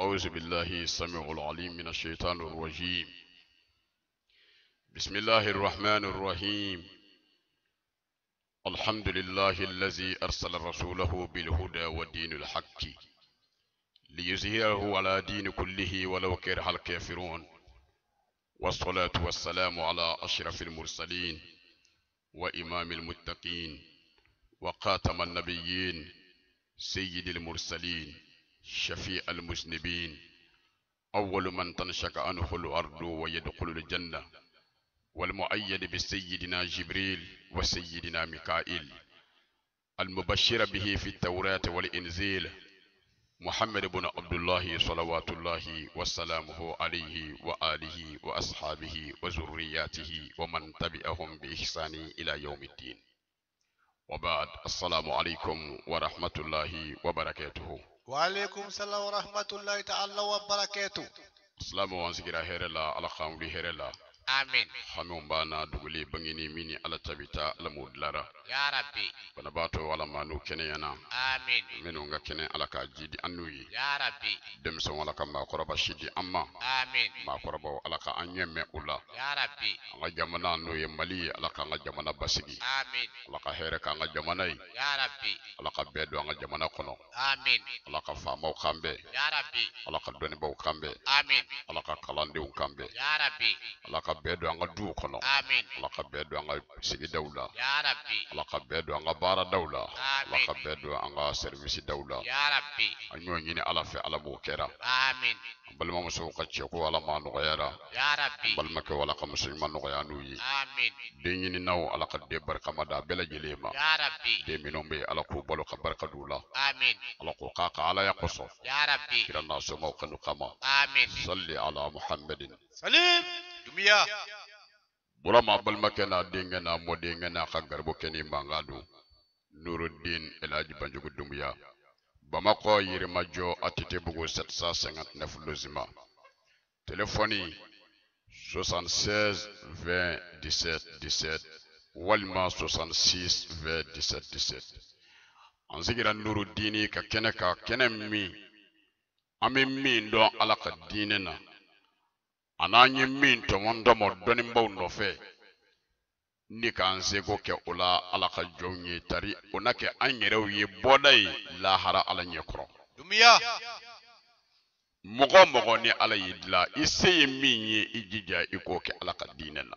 أعوذ بالله السميع العليم من الشيطان الرجيم. بسم الله الرحمن الرحيم. الحمد لله الذي أرسل رسوله بالهدى ودين الحق ليظهره على دين كله ولو كره الكافرون، والصلاة والسلام على أشرف المرسلين وإمام المتقين وخاتم النبيين سيد المرسلين شفيع المذنبين، أول من تنشق عنه الأرض ويدخل الجنة، والمؤيد بسيدنا جبريل وسيدنا ميكائيل، المبشر به في التوراة والإنجيل، محمد بن عبد الله صلوات الله وسلامه عليه وآله وأصحابه وذرياته ومن تبعهم بإحسان إلى يوم الدين. وبعد، السلام عليكم ورحمة الله وبركاته. وعليكم السلام ورحمة الله تعالى وبركاته. السلام وانسكرا هيرلا على خامل هيرلا. آمين. حمون بانا دغلي بنيني ميني على تبيتا لمودلارا يا ربي. بنباتو ولا مانو كنيانا. آمين. منونغا كني على كاجيدي انوي. يا ربي. دمسون ولا كما قربا شيدي اما. آمين. ما قربا على كا انيمه اولا. يا ربي. nga jamana no yemali ala ka nga jamana basigi. آمين. ala ka here ka nga jamana yi. يا ربي. ala ka bedo nga jamana kono. آمين. ala ka famo kambe. يا ربي. ala ka doni baw kambe. آمين. ala ka kalande kambe. يا ربي. ala ka bedo nga du kono. آمين. ala ka bedo nga sigi dawla. يا ربي. ala ka bedo nga bara dawla. ala آمين. ka bedo nga service dawla. يا ربي. anyo nyini ala fe ala bo kera. آمين. balma muso ka che ko ala ma no yara. يا ربي. balma ke wala ka musulman no ya no yi. آمين. de nyini naw ala ka de barka mada bela jelema. يا ربي. de minombe ala ko bolo ka barka dula. آمين. ala ko ka ala ya qoso. يا ربي. kirana so mo kanu kama. آمين. salli ala muhammadin. سليم. دميا. burama balma ke na dinga na modinga na ka garbo keni mangadu. Nuruddin Elaji Banjugu Dumbuya. Bamako Yirimajo Atite Bugu 759 Lozima. Téléphonie 76 20 17 17 Walma 66 20 17 17. Anzigira Nuruddini ka kene mi ami min don ala ka dine na ananyi min to mondo mo doni mbaw no fe ni kan sego ke ola ala ka jonye tari onake anyerew ye bodai lahara ala nyekro دميا. mogo ni ala yidla iseye minye ijija iko ke ala ka dine na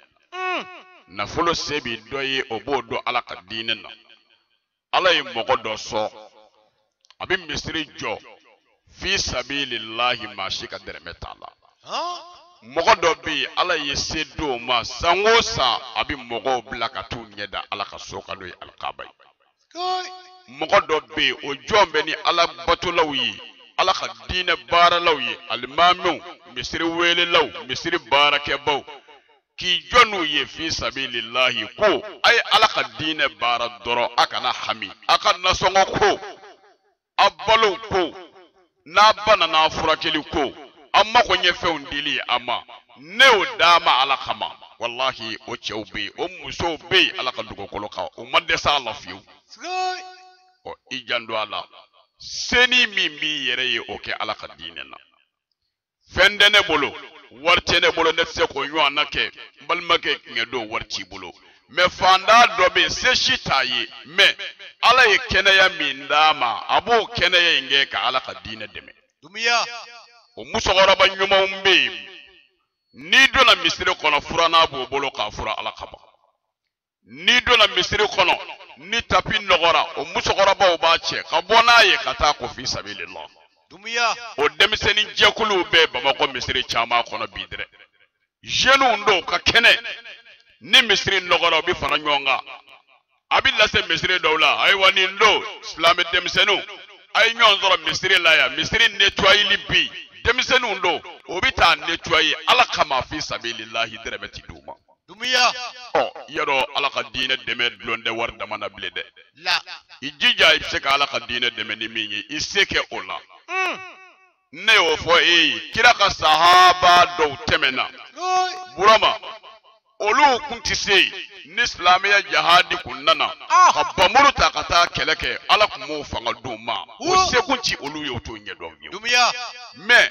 na folo sebi doye obodo ala ka dine na ala yi mogo do so abi misri jo fi sabilillahi ma shika dermetala mogo do bi ala ye sedo ma sangosa abi mogo blaka tu nyeda ala ka soka do alqabai mogo do bi o jombe ni ala batulawi ala ka dine bara lawi almamu misri wele law misri barake baw ki jonu ye fi sabilillahi ko ay ala ka dine bara doro akana hami aka nasongo ko abalo ko na bana na furakeli ko amma ko nye fe undili amma ne o dama ala kama wallahi o chewbe o muso be ala ka dugo koloka o madde sa Allah fiu o ijando ala seni mimbi yere ye oke ala ka dine na fendene bolo wartene bolo netse ko nyo anake balmake ngedo warti bolo me fanda dobe se shitaye me ala ye kenaya mindama abo kenaya nge ka ala ka dine deme دميا. o musogora ba nyuma umbe ni do na misiri kono furana bo bolo ka fura ala kaba ni do na misiri kono ni tapi nogora o musogora ba o ba che ka bona ye kata ko fi sabilillah دميا. o demiseni jekulu be bamako misiri chama kono bidre jenu ndo ka kene ni misiri nogora bi fana nyonga abilla se misiri dawla ay wani ndo islamic demisenu ay nyon zoro misiri la ya misiri nettoyer libi demisenu ndo obita nettoyer ala kama fi sabilillah direbeti duma دميا. o yero ala ka dine deme blonde war damana blede لا. ijija ibseka ala ka dine deme ni mingi iseke ola ne o fo kira ka sahaba do temena burama olu kunti se ni islamiya jihadi kunnana ka bamuru ta kata keleke ala kumo fanga duma o se kunti olu yo to nyedom yo دميا. mais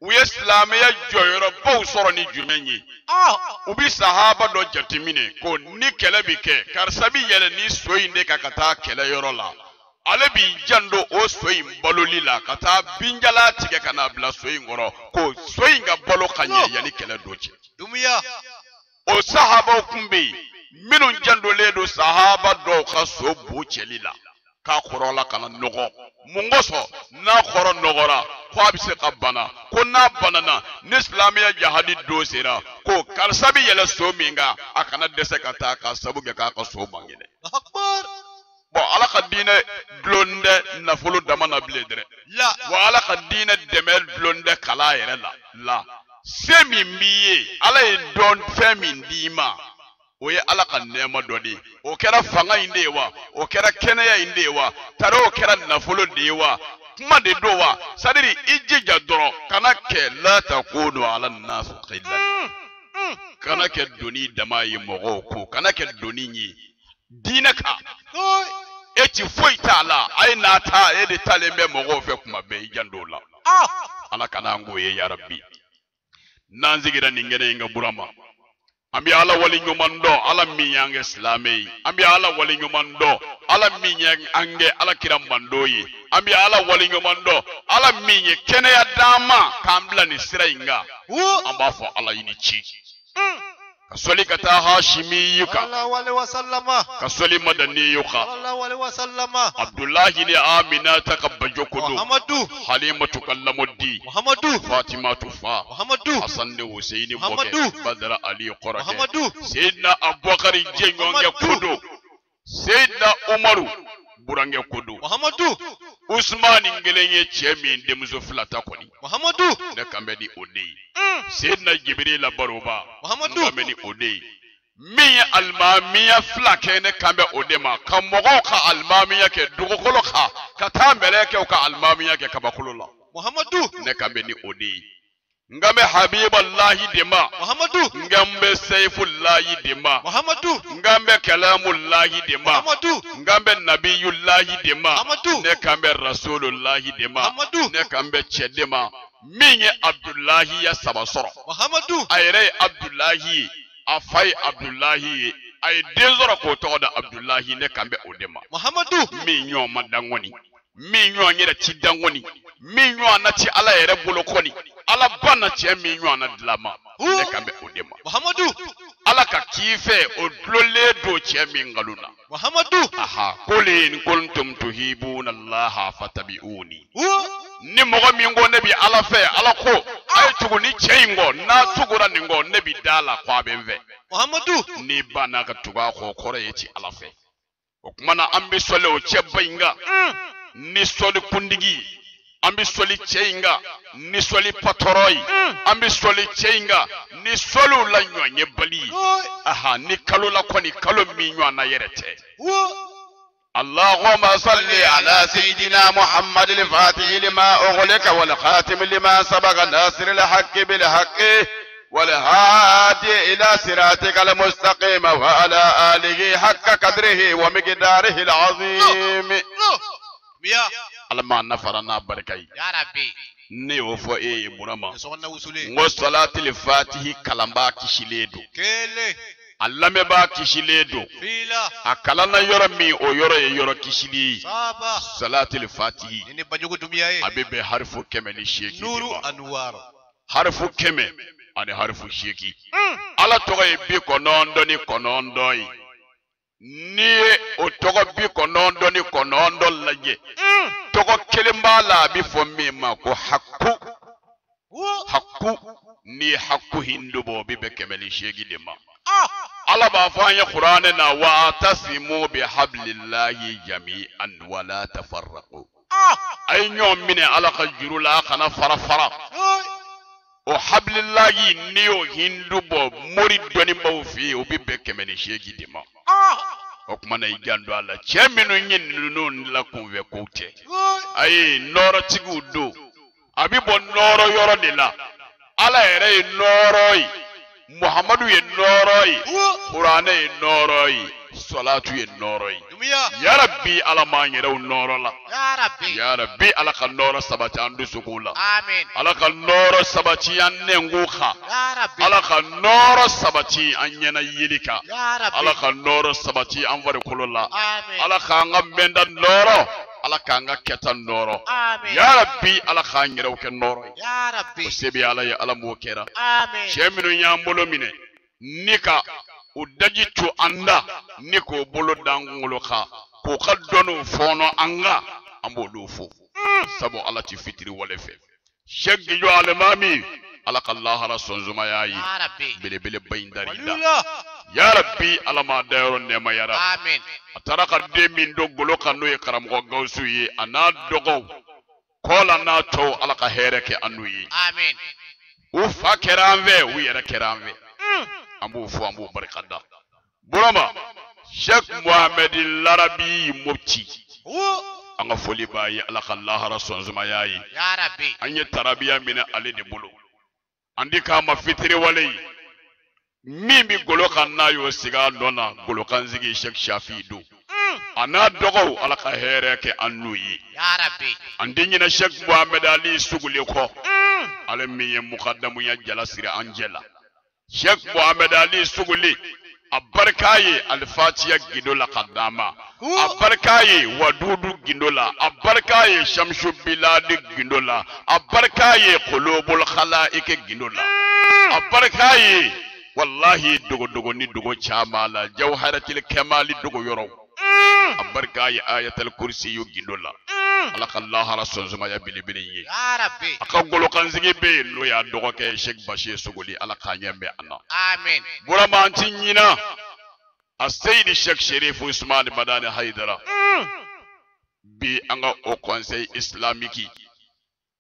u ye silamɛya jɔyɔrɔ baw sɔrɔ ni jumɛn ye u bi sahaba dɔ jateminɛ ko ni kɛlɛ bi kɛ karisa bi yɛlɛ ni so in de ka taa kɛlɛyɔrɔ la ale b'i jando o so in baloli la ka taa binjala tigɛ ka na bila so in kɔrɔ ko so in ka balo ka ɲɛ yanni kɛlɛ don cɛ Dumiya. o sahabaw kun bɛ yen minnu jandolen don sahaba dɔw ka so bo cɛli la k'a kɔrɔla kana nɔgɔ mun kosɔn n'a kɔrɔ nɔgɔra ko a bɛ se ka bana ko n'a banana ni silamɛya jahadi don sera ko karisa bɛ yɛlɛ so min kan a kana dɛsɛ ka taa ka sabu kɛ k'a ka so man kɛnɛ. Akbar. Bon ala ka diinɛ dulon tɛ nafolo dama na bilen dɛ wa ala ka diinɛ dɛmɛ dulon tɛ kala yɛrɛ la se min b'i ye ala ye dɔn fɛn min d'i ma o ye ala ka nɛɛma dɔ de ye o kɛra fanga in de ye wa o kɛra kɛnɛya in de ye wa tari o kɛra nafolo de ye wa kuma de don wa sadiri i jija dɔrɔn kana kɛ la takunu ala nasu qilan kana kɛ doni dama ye mɔgɔw ko kana kɛ doni ye diinɛ kan e ti foyi t'a la a ye n'a ta e de talen bɛ mɔgɔw fɛ kuma bɛɛ i janto la ala kana an k'o ye yarabi n'an sigira nin kɛnɛ in ka burama an bɛ ala wali ɲuman dɔn ala min y'an kɛ silamɛ ye an bɛ ala wali ɲuman dɔn ala min ye an kɛ ala kira mando ye an bɛ ala wali ɲuman dɔn ala min ye kɛnɛya d'an ma k'an bila nin sira in kan an b'a fɔ ala i ni ci ka sɔli ka taa hashimiyu kan ka sɔli madaniyu kan abdullahi ni aminata ka bajo kodo halimatu ka lamɔdi fatimatu fa hasan de huseini bɔkɛ badara ali kɔrɔkɛ seyidina abubakari jɛɲɔgɔnkɛ kodo seyidina umaru burankɛ kodo usmani kelen ye cɛ min denmuso fila ta kɔni ne kan bɛ ni o de ye seyidina jibirila baroba ne kan bɛ ni o de ye min ye alimamiya fila kɛ ne kan bɛ o de ma ka mɔgɔw ka alimamiya kɛ dugukolo kan ka taa mɛlɛkɛw ka alimamiya kɛ kabakolo la ne kan bɛ ni o de ye nga bɛ habiballahi de ma nga bɛ seifullahi de ma nga bɛ kalamullahi de ma nga bɛ nabiyullahi de ma ne kan bɛ rasulullahi de ma ne kan bɛ cɛ de ma min ye abdullahi ya saba sɔrɔ a yɛrɛ ye abdullahi ye a fa ye abdullahi ye a ye den sɔrɔ k'o tɔgɔ da abdullahi ne kan bɛ o de ma min ɲɔgɔn ma dangɔni min ɲɔgɔn yɛrɛ ti dangɔni min ɲɔgɔn na ti ala yɛrɛ bolo kɔni ala ba na cɛ min ɲɔgɔn na dilan ma ne kan bɛ o de ma ala ka k'i fɛ o dulonlen don cɛ min nkalon na aha qul in kuntum tuhibuna allaha fattabi'uni ni mɔgɔ min ko ne bi ala fɛ ala ko a ye tugu ni cɛ in kɔ n'a tugura nin kɔ ne bi da la ko a bɛ n fɛ ni ba n'a ka tugu a kɔ kɔrɔ ye ci ala fɛ o tuma na an bɛ sɔli o cɛ ba in kan ni sɔli kundigi an bɛ sɔli cɛ in kan ni sɔli patɔrɔ ye an bɛ sɔli cɛ in kan ni sɔliw la ɲɔgɔn ye bali ye aha ni kalo la kɔni kalo min ɲɔgɔn na yɛrɛ tɛ اللهم صل على سيدنا محمد الفاتح لما أغلق والخاتم لما سبق ناصر الحق بالحق والهادي إلى صراطك المستقيم وعلى آله حق قدره ومقداره العظيم اللهم نفرنا بركي يا ربي ne o fɔ e ye burama n ko salatil fatihi kalanba kisilen don a lamɛnbaa kisilen don a kalanna yɔrɔ min o yɔrɔ ye yɔrɔ kisili ye salatil fatihi a bɛ bɛn harifu 108 ma harifu 100 ani harifu 8 ala tɔgɔ ye 99 ye n'i ye o tɔgɔ 99 lajɛ tɔgɔ kelen b'a la a bɛ fɔ min ma ko haku ni haku hindu bɔ bɛ bɛn 108 de ma ala b'a fɔ an ye kuranɛ na wa tasimu bi hablillahi jami'an wala tafarraqu a ye ɲɔgɔn minɛ ala ka juru la a kana fara fara o hablillahi n'i y'o hindu bɔ mori dɔnnibaw fɛ yen o bɛ bɛn 108 de ma o kuma na i janto a la cɛ minnu ye ninnu la kunfɛ kow tɛ ayi nɔɔrɔtigiw don a bɛ bɔ nɔɔrɔ yɔrɔ de la ala yɛrɛ ye nɔɔrɔ ye muhamadu ye nɔɔrɔ ye kuranɛ ye nɔɔrɔ ye salatu ye noro yi Dumiya. ya rabbi ala ma yɛrɛw noro la Ya Rabbi. ya rabbi ala ka noro sabati an dusuku la Amin. ala ka noro sabati an nengu kha Ya Rabbi. ala ka noro sabati an ɲɛna yeli kan Ya Rabbi. ala ka noro sabati an farikolo la Amin. ala k'an ka mɛnda nɔrɔ ala k'an ka kɛta nɔrɔ Amin. ya rabbi ala k'an yɛrɛw kɛ nɔrɔ ye Ya Rabbi. o se bɛ ala ye ala m'o kɛra Amin. cɛ minnu y'an bolo minɛ ni ka o daji to an da ni k'o bolo da an kunkolo kan k'o ka dɔnniw fɔɔnɔ an kan an b'olu fo sabu ala ti fitiri wale fɛ Sheikh Gijo Alimami ala ka lahara sɔnzumaya ye Ya Rabbi. belebeleba in dari da Waliyullah. ya rabbi ala m'a dayɔrɔ nɛɛmayara Amin. a taara ka den min don golo kan n'o ye karamɔgɔ Gawusu ye a n'a dɔgɔw kɔla n'a tɔw ala ka hɛrɛ kɛ an n'u ye Amin. u fa kɛra an fɛ u yɛrɛ kɛra an fɛ an b'o fɔ an b'o barikada burama Sheikh Mohamed Larabi Mopti an ka foli b'a ye ala ka lahara sɔnzumaya ye Ya Rabbi. an ye tarabiya minɛ ale de bolo an di k'a ma fitiri wale ye min bi golo kan n'a y'o sigi a nɔ na golokansigi Sheikh Shafi don a n'a dɔgɔw ala ka hɛrɛ kɛ an n'u ye Ya Rabbi. an di ɲinɛ Sheikh Mohamed Ali Sugule kɔ ale min ye mukadamuya jalasiri an jɛ la Sheikh Mohamed Ali Sugule a barika ye alifatiya gindo la ka d'a ma a barika ye wadudu gindo la a barika ye Shamsu Biladi gindo la a barika ye Qulubul Khalaik gindo la a barika ye wallahi dogo ni dogo caman la Jawharatul Kamali dogo yɔrɔ a barika ye Ayatul Kursi yu gindo la ala ka lahara sɔnzumaya belebele ye Ya Rabbi. a ka golokansigi bɛ yen n'o y'a dɔgɔkɛ Sheikh Bashir Sogoli ala k'a ɲɛ bɛ an na Amin. burama an ti ɲina a Seydi Sheikh Sherif Usman Madani Haidara bi an ka o conseil islamique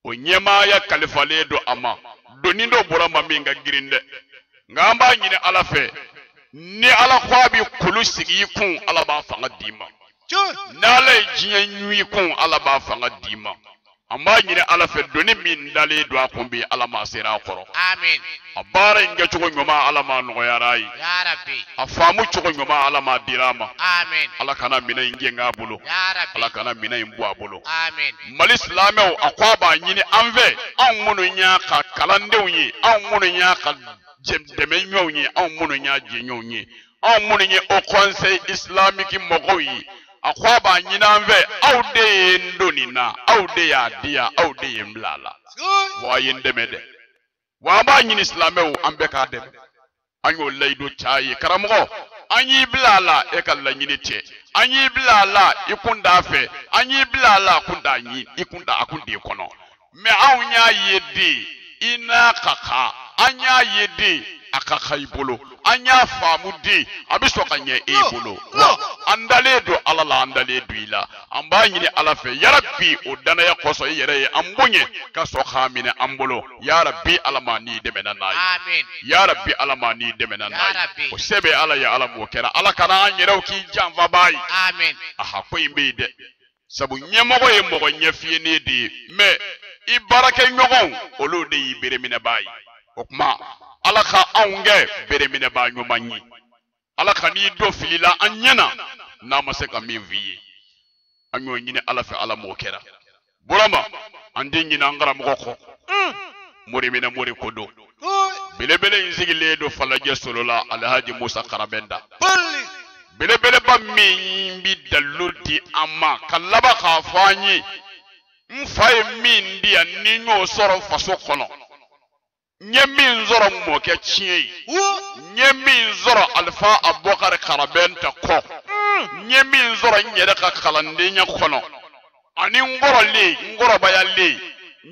o ɲɛmaaya kalifalen don a ma doni dɔ burama min ka girin dɛ nka an b'a ɲini ala fɛ ni ala ko a bɛ kulu sigi i kun ala b'a fanga d'i ma n'ala ye diɲɛ ɲu i kun ala b'a fanga d'i ma an b'a ɲini ala fɛ doni min dalen don a kun bi ala ma sera a kɔrɔ Amin. a baara in kɛcogo ɲuman ala ma nɔgɔyara a ye Ya Rabbi. a faamu cogo ɲuman ala ma dira a ma Amin. ala kana minɛn in gɛn a bolo Ya Rabbi. ala kana minɛn in bɔ a bolo Amin. mali silamɛw a ko a b'a ɲini an fɛ anw minnu y'a ka kalandenw ye anw minnu y'a ka dɛmɛɲɔgɔnw ye anw minnu y'a jɛɲɔgɔnw ye anw minnu ye o conseil islamique mɔgɔw ye a ko a b'a ɲini an fɛ aw de ye n don nin na aw de y'a di yan aw de ye n bila a la wa a ye n dɛmɛ dɛ wa an b'a ɲini silamɛw an bɛɛ k'a dɛmɛ an y'o layidu ca ye karamɔgɔ an y'i bila a la e ka laɲini tɛ an y'i bila a la i kun t'a fɛ an y'i bila a la a kun t'a ɲi i kun t'a a kun t'i kɔnɔ mɛ anw y'a ye de i n'a ka kan an y'a ye de a ka kan i bolo an y'a faamu de a bɛ sɔn ka ɲɛ e bolo wa an dalen don ala la an dalen don i la an b'a ɲini ala fɛ yarabi o danaya kɔsɔn i yɛrɛ ye an bonya ka sɔn k'a minɛ an bolo yarabi ala ma n'i dɛmɛna n'a ye Amin. yarabi ala ma n'i dɛmɛna n'a ye Yarabi. o se bɛ ala ye ala m'o kɛra ala kana an yɛrɛw k'i janfa b'a ye Amin. aha ko in bɛ yen dɛ sabu ɲɛmɔgɔ ye mɔgɔ ɲɛfiyenen de ye mɛ i baarakɛɲɔgɔnw olu de y'i bereminɛbaa ye o tuma ala ka anw kɛ bereminɛbaa ɲuman ye ala ka n'i don fili la an ɲɛna n'a ma se ka min f'i ye an y'o ɲini ala fɛ ala m'o kɛra burama an tɛ ɲini an karamɔgɔ kɔ mori minɛ mori ko don belebele in sigilen don falajɛ solo la alhaji musa karabɛnda belebeleba min bi dalilu di an ma ka laban k'a fɔ an ye n fa ye min di yan ni n y'o sɔrɔ faso kɔnɔ n ye min sɔrɔ mɔkɛ tiɲɛ ye n ye min sɔrɔ alifa abubakar karabɛnda kɔ n ye min sɔrɔ n yɛrɛ ka kalandenya kɔnɔ ani n kɔrɔlen n kɔrɔbayalen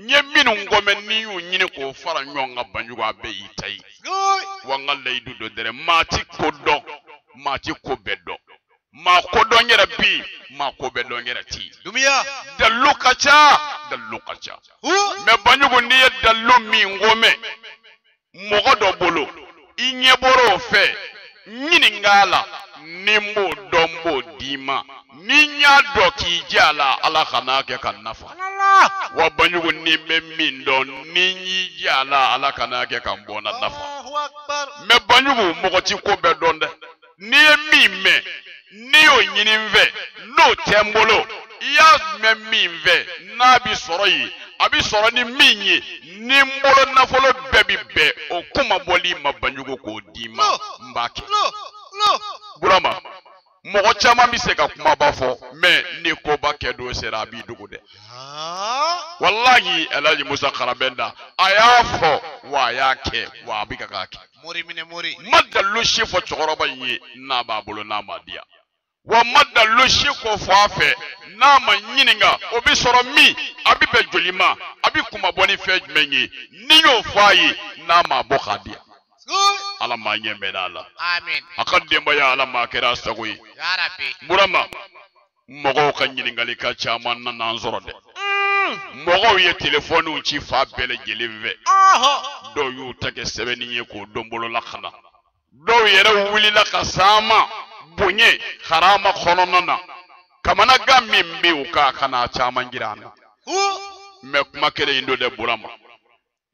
n ye minnu gɔmɛ ni y'u ɲini k'o fara ɲɔgɔn kan banjugu a bɛɛ y'i ta ye wa n ka layidu dɔ dɛrɛ maa ti ko dɔn maa ti ko bɛɛ dɔn maa ko dɔn yɛrɛ bi maa ko bɛɛ dɔn yɛrɛ ti Dumiya. dalilu ka ca mɛ banjugu n'i ye dalilu min gɔmɛ mɔgɔ dɔ bolo i ɲɛ bɔra o fɛ ɲininka la ni n b'o dɔn n b'o d'i ma ni n y'a dɔn k'i jɛ a la ala kan'a kɛ ka nafa wa banjugu ni bɛ min dɔn ni n y'i jɛ a la ala kan'a kɛ ka n bɔ na nafa Allahu Akbar. mɛ banjugu mɔgɔ ti ko bɛɛ dɔn dɛ n'i ye min mɛn ni o ɲini n fɛ n'o tɛ n bolo i y'a mɛn min fɛ n'a bi sɔrɔ yen a bi sɔrɔ ni min ye ni n bolo nafolo bɛɛ bi bɛn o kuma bɔli ma banjugu k'o d'i ma n b'a kɛ Burama mɔgɔ caman bi se ka kumaba fɔ mais ni koba kɛ don sera a b'i dogo dɛ wallahi Alhaji Musa Karabenda a y'a fɔ wa a y'a kɛ wa a bi ka k'a kɛ ma dalu si fɔ cɛkɔrɔba in ye n'a b'a bolo n'a ma diya wa ma dalu si ko fɔ a fɛ n'a ma ɲininka o bi sɔrɔ min a bi bɛn joli ma a bi kuma bɔ ni fɛn jumɛn ye ni y'o fɔ a ye n'a ma bɔ k'a diya Ala ma ɲɛ mɛn a la Amin. a ka denbaya Ala ma kɛra sago ye Ya Rabbi. Burama mɔgɔw ka ɲininkali ka caman nana an sɔrɔ dɛ mɔgɔw ye telefɔniw ci fa bɛɛ lajɛlen fɛ dɔw y'u ta kɛ sɛbɛnni ye k'o don bolola ka na dɔw yɛrɛ wulila ka saama bonye harama kɔnɔna na kamanagan min bɛ u kan kana caman jira an na mɛ kuma kelen in don dɛ Burama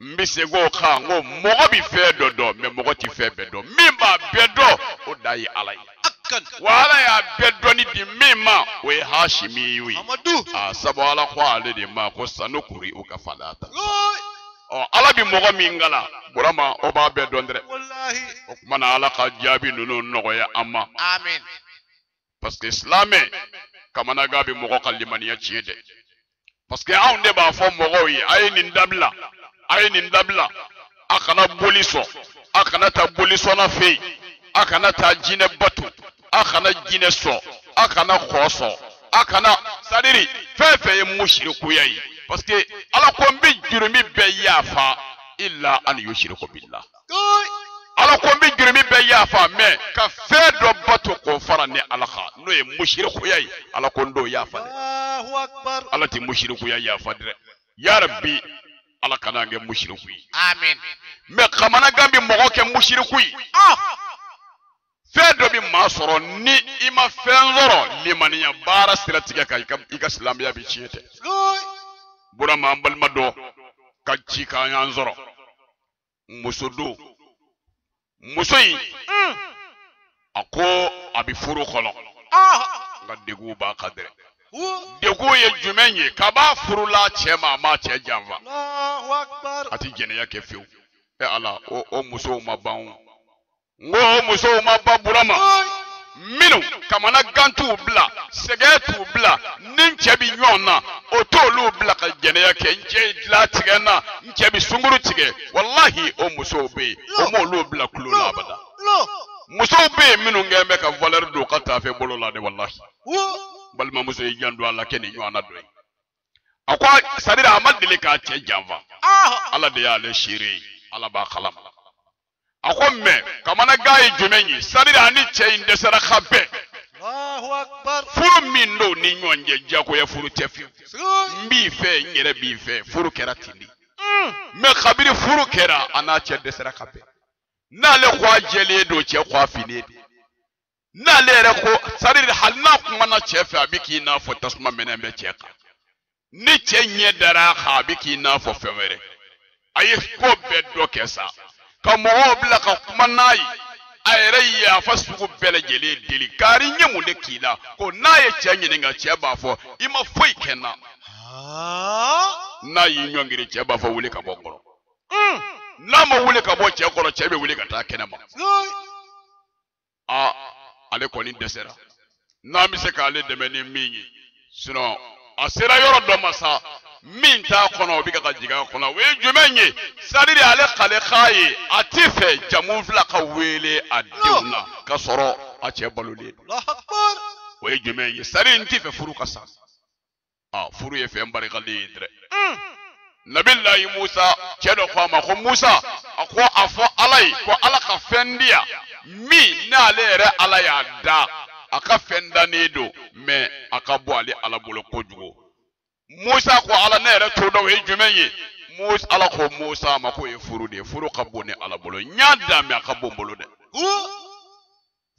n bɛ se k'o kan n ko mɔgɔ bɛ fɛn dɔ dɔn mɛ mɔgɔ tɛ fɛn bɛɛ dɔn min b'a bɛɛ dɔn o da ye Ala ye wa Ala y'a bɛɛ dɔnni di min ma o ye Hashimi ye a sabu Ala ko ale de ma ko sanukuri u ka falata Ala bi mɔgɔ min kala Burama o b'a bɛɛ dɔn dɛ o kuma na Ala ka jaabi ninnu nɔgɔya an ma Amin. parce que silamɛ kamanagan bɛ mɔgɔ ka limaniya tiɲɛ dɛ parce que anw de b'a fɔ mɔgɔw ye a ye nin dabila a ye nin dabila a kana boli sɔn a kana taa boli sɔnna fɛ yen a kana taa jinɛ batu a kana jinɛ sɔn a kana kɔ sɔn a kana sadiri fɛn fɛn ye musirikuya ye parce que Ala ko n bɛ jurumi bɛɛ yafa illa an yushriku billah Ala ko n bɛ jurumi bɛɛ yafa mais ka fɛn dɔ batu k'o fara ni Ala kan n'o ye musirikuya ye Ala ko n t'o yafa dɛ Allahu Akbar. Ala tɛ musirikuya yafa dɛ ya Rabbi Ala kana kɛ musiriku ye Amin. mais kamanagan bi mɔgɔ kɛ musiriku ye fɛn dɔ bi maa sɔrɔ ni i ma fɛn sɔrɔ limaniya baara sira tigɛ kan i ka silamɛya bi tiɲɛ tɛ Burama an balima dɔ ka ci k'an y'an sɔrɔ muso don muso in a ko a bi furu kɔnɔ nka degun b'a kan dɛ degun ye jumɛn ye k'a b'a furula cɛ ma a ma cɛ janfa Allahu Akbar. a ti jɛnɛya kɛ fiyewu Ala o musow ma ban n ko o musow ma ban Burama minnu kamanagan t'u bila sɛgɛn t'u bila ni n cɛ bi ɲɔgɔn na o t'olu bila ka jɛnɛya kɛ n cɛ dilan tigɛ n na n cɛ bi sunkuru tigɛ walahi o musow bɛ yen o m'olu bila kulo la abada musow bɛ yen minnu kɛn bɛ ka valeur don ka taafe bolo la de walahi balimamuso y'i jan don a la kɛ nin ɲɔgɔn na dɔ ye a ko c'est-à-dire a ma deli k'a cɛ janfa Ala de y'ale seere ye Ala b'a kalama a ko mais kamanagan ye jumɛn ye c'est-à-dire ani cɛ in dɛsɛra ka bɛn Allahu Akbar. furu min don ni ɲɔgɔn cɛ jagoya furu tɛ fiyewu n b'i fɛ n yɛrɛ b'i fɛ furu kɛra ten de mais kabiri furu kɛra a n'a cɛ dɛsɛra ka bɛn n'ale ko a jɛlen don cɛ ko a finen don n'ale yɛrɛ ko c'est-à-dire hali n'a kumana cɛ fɛ a bɛ k'i n'a fɔ tasuma mɛnɛ bɛ cɛ kan ni cɛ ɲɛ dara a kan a bɛ k'i n'a fɔ fɛn wɛrɛ a ye ko bɛɛ dɔ kɛ sa ka mɔgɔw bila ka kuma n'a ye a yɛrɛ yafa sugu bɛɛ lajɛlen deli kari n ye mun de k'i la ko n'a ye cɛ ɲininka cɛ b'a fɔ i ma foyi kɛ n na n'a y'i ɲɔngiri cɛ b'a fɔ wuli ka bɔ kɔrɔ n'a ma wuli ka bɔ cɛ kɔrɔ cɛ bɛ wuli ka taa kɛnɛ ma ale kɔni dɛsɛra n'an bɛ se k'ale dɛmɛ ni min ye sinon a sera yɔrɔ dɔ ma sa min t'a kɔnɔ o bɛ ka jigin a kɔnɔ o ye jumɛn ye c'est-à-dire ale kale k'a ye a tɛ fɛ jamu fila ka wele a denw na ka sɔrɔ a cɛ balolen don o ye jumɛn ye c'est-à-dire n tɛ fɛ furu ka sa furu ye fɛn barikalen ye dɛ Nabilahi Musa cɛ dɔ ko a ma ko Musa a ko a fɔ Ala ye ko Ala ka fɛn di yan min n'ale yɛrɛ Ala y'a da a ka fɛn dannen don mais a ka bɔ ale Ala bolo kojugu Musa ko Ala ne yɛrɛ to dɔn o ye jumɛn ye Ala ko Musa ma ko ye furu de ye furu ka bon ni Ala bolo n y'a da mais a ka bon n bolo dɛ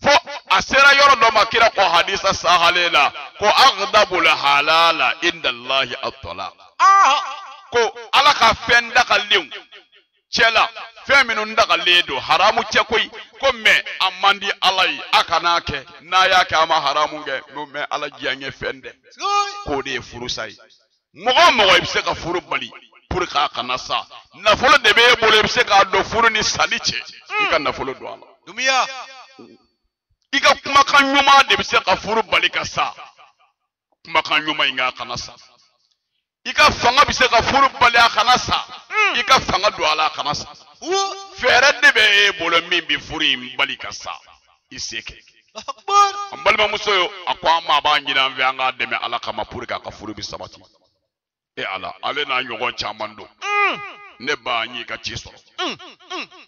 fo a sera yɔrɔ dɔ ma kira ko hadisa sahalen la ko aghdabul halala inda Allahi at-talaq ko Ala ka fɛn dakalenw cɛ la feminu ndagale do haramu cɛ koyi ko mɛ a man di ala ye a kana kɛ n'a y'a kɛ a ma haramu kɛ mɛ ala diya ɲɛ fɛn dɛ k'o de ye furusa ye mɔgɔ o mɔgɔ i bɛ se ka furu bali pour que a kana sa nafolo de b'e bolo i bɛ se k'a dɔn furu ni sali cɛ i ka nafolo don a la dumiya i ka kumakan ɲuman de bɛ se ka furu bali ka sa kumakan ɲuman in a kana sa i ka fanga bɛ se ka furu bali a kana sa i ka fanga don a la a kana sa fɛɛrɛ de bɛ e bolo min bɛ furu in bali ka sa i se kɛ an balimamuso ye a ko an ma a b'a ɲini an fɛ an k'a dɛmɛ ala kama pour que a ka furu bɛ sabati e ala ale n'a ɲɔgɔn caman don ne ba an y'i ka ci sɔrɔ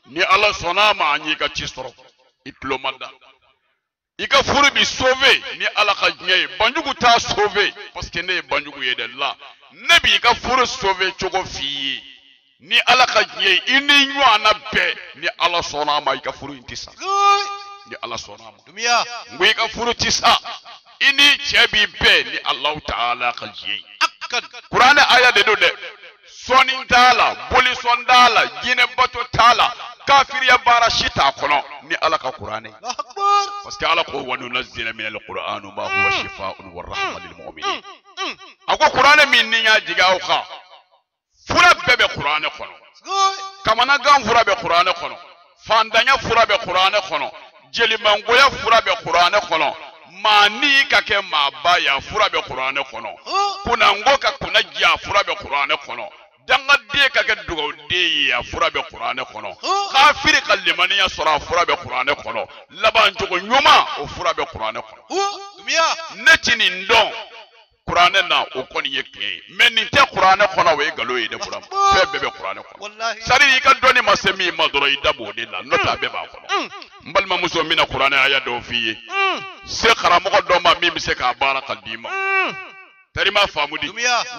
ni ala sɔnna ma an y'i ka ci sɔrɔ i tulo ma da i ka furu bi sauver ni ala ka diɲɛ ye banjugu t'a sauver parce que ne ye banjugu ye dɛ la ne b'i ka furu sauver cogo f'i ye ni ala ka diɲɛ ye i ni ɲɔgɔnna bɛɛ ni ala sɔnna ma i ka furu in ti sa ni ala sɔnna ma dumiya n ko i ka furu ti sa i ni cɛ b'i bɛɛ ni alahu taala ka diɲɛ ye kuranɛ aya de do dɛ sɔɔni t'a la bolisɔn t'a la jinɛ bato t'a la kafiriya baara si t'a kɔnɔ ni ala ka kuranɛ parce que ala ko wa nunazzilu minal qur'ani ma huwa shifaa'un wa rahmatun lil mu'minin a ko kuranɛ min ni y'a jigin aw kan fura bɛɛ bɛ kuranɛ kɔnɔ kamanagan fura bɛ kuranɛ kɔnɔ fantanya fura bɛ kuranɛ kɔnɔ jelimangoya fura bɛ kuranɛ kɔnɔ maa ni ka kɛ maaba ya fura bɛ kuranɛ kɔnɔ kunango ka kunna ja fura bɛ kuranɛ kɔnɔ dangaden ka kɛ dugawuden ye a fura bɛ kuranɛ kɔnɔ kafiri ka limaniya sɔrɔ a fura bɛ kuranɛ kɔnɔ laban cogo ɲuman o fura bɛ kuranɛ kɔnɔ ne ti nin dɔn kuranɛ na o kɔni ye tiɲɛ ye mɛ nin tɛ kuranɛ kɔnɔ o ye nkalon ye ne bolo fɛn bɛɛ bɛ kuranɛ kɔnɔ sari i ka dɔnni ma se min ma dɔrɔn i da b'o de la n'o tɛ a bɛɛ b'a kɔnɔ n balimamuso n bɛna kuranɛ aya dɔw f'i ye se karamɔgɔ dɔ ma min bɛ se k'a baara ka d'i ma tarima faamu di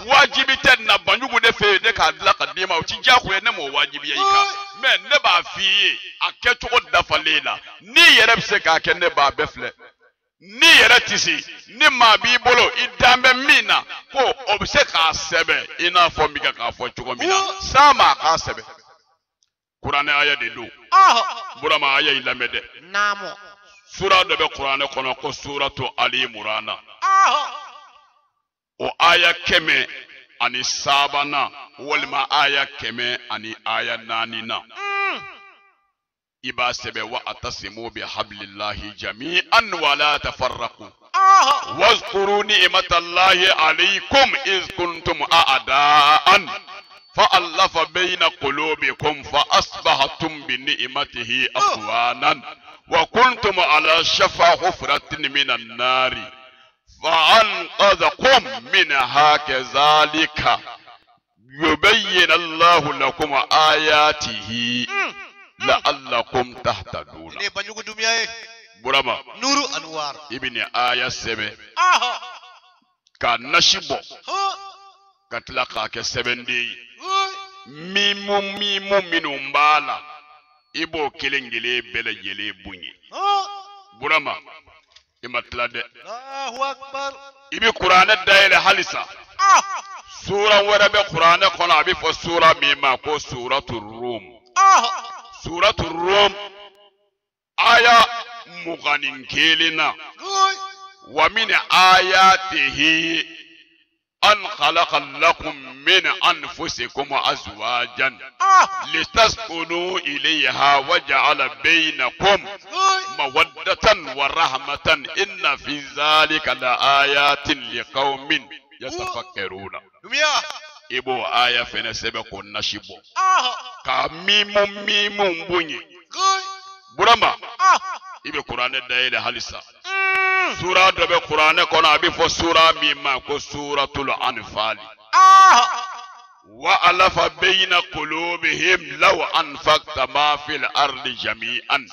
wajibi tɛ na banjugu de fɛ yen ne k'a dilan ka d'i ma o ti diyagoya ne m'o wajibiya i kan mɛ ne b'a f'i ye a kɛcogo dafalen la n'i yɛrɛ bɛ se k'a kɛ ne b'a bɛɛ filɛ ni yɛrɛ ti se ni maa b'i bolo i dan bɛ min na ko o bɛ se k'a sɛbɛn i n'a fɔ n bɛ k'a fɔ cogo min na s'a ma a k'a sɛbɛn kuranɛ aya de don burama aya y'i lamɛn dɛ sura dɔ bɛ kuranɛ kɔnɔ ko suratu ali murana o aya 103 walima aya 104 i b'a sɛbɛn wa atasimu bi hablillahi jami'an wa la tafarraqu wazkuru ni'matallahi alaykum iz kuntum a'da'an fa'alafa bayna qulubikum fa asbahtum bi ni'matihi akhwanan wa kuntum ala shafa hufratin minan nari فأنقذكم منها كذلك يبين الله لكم آياته لعلكم تهتدون برama nuru anwar ibni aya 7 ka nashibo katla ka ke 7 day mimu minu mbala ibo kelengele bele yele bunyi burama imatlade Allahu akbar ibi qur'ana dayele halisa sura wara be qur'ana kono abi fo sura mi ma ko suratul rum suratul rum aya muganin kelina wa min ayatihi an khalaqa lakum min anfusikum azwajan litaskunu ilayha wa ja'ala bainakum mawaddatan wa rahmatan inna fi dhalika la ayatin liqaumin yatafakkaruna ibo aya fene sebe ko nashibo ka mimu bunyi burama ibe qur'ane dayele halisa sura do be qur'ane kono abi fo sura mi ma ko suratul anfal wa alafa bayna qulubihim law anfaqta ma fil ardi jami'an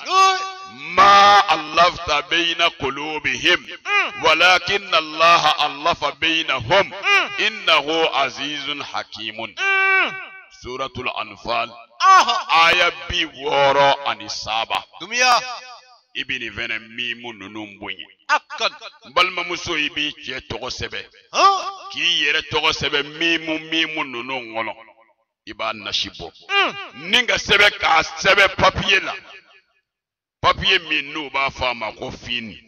ما ألفت بين قلوبهم ولكن الله ألف بينهم إنه عزيز حكيم سورة الأنفال آية بورو عن السابع ابن فن ميمو ننبوني بل ما مسو يبي كي توغو سبه كي يرى توغو سبه ميمو ننغلو iba nashibo ninga sebe ka sebe papier la papier min no ba fama ko fini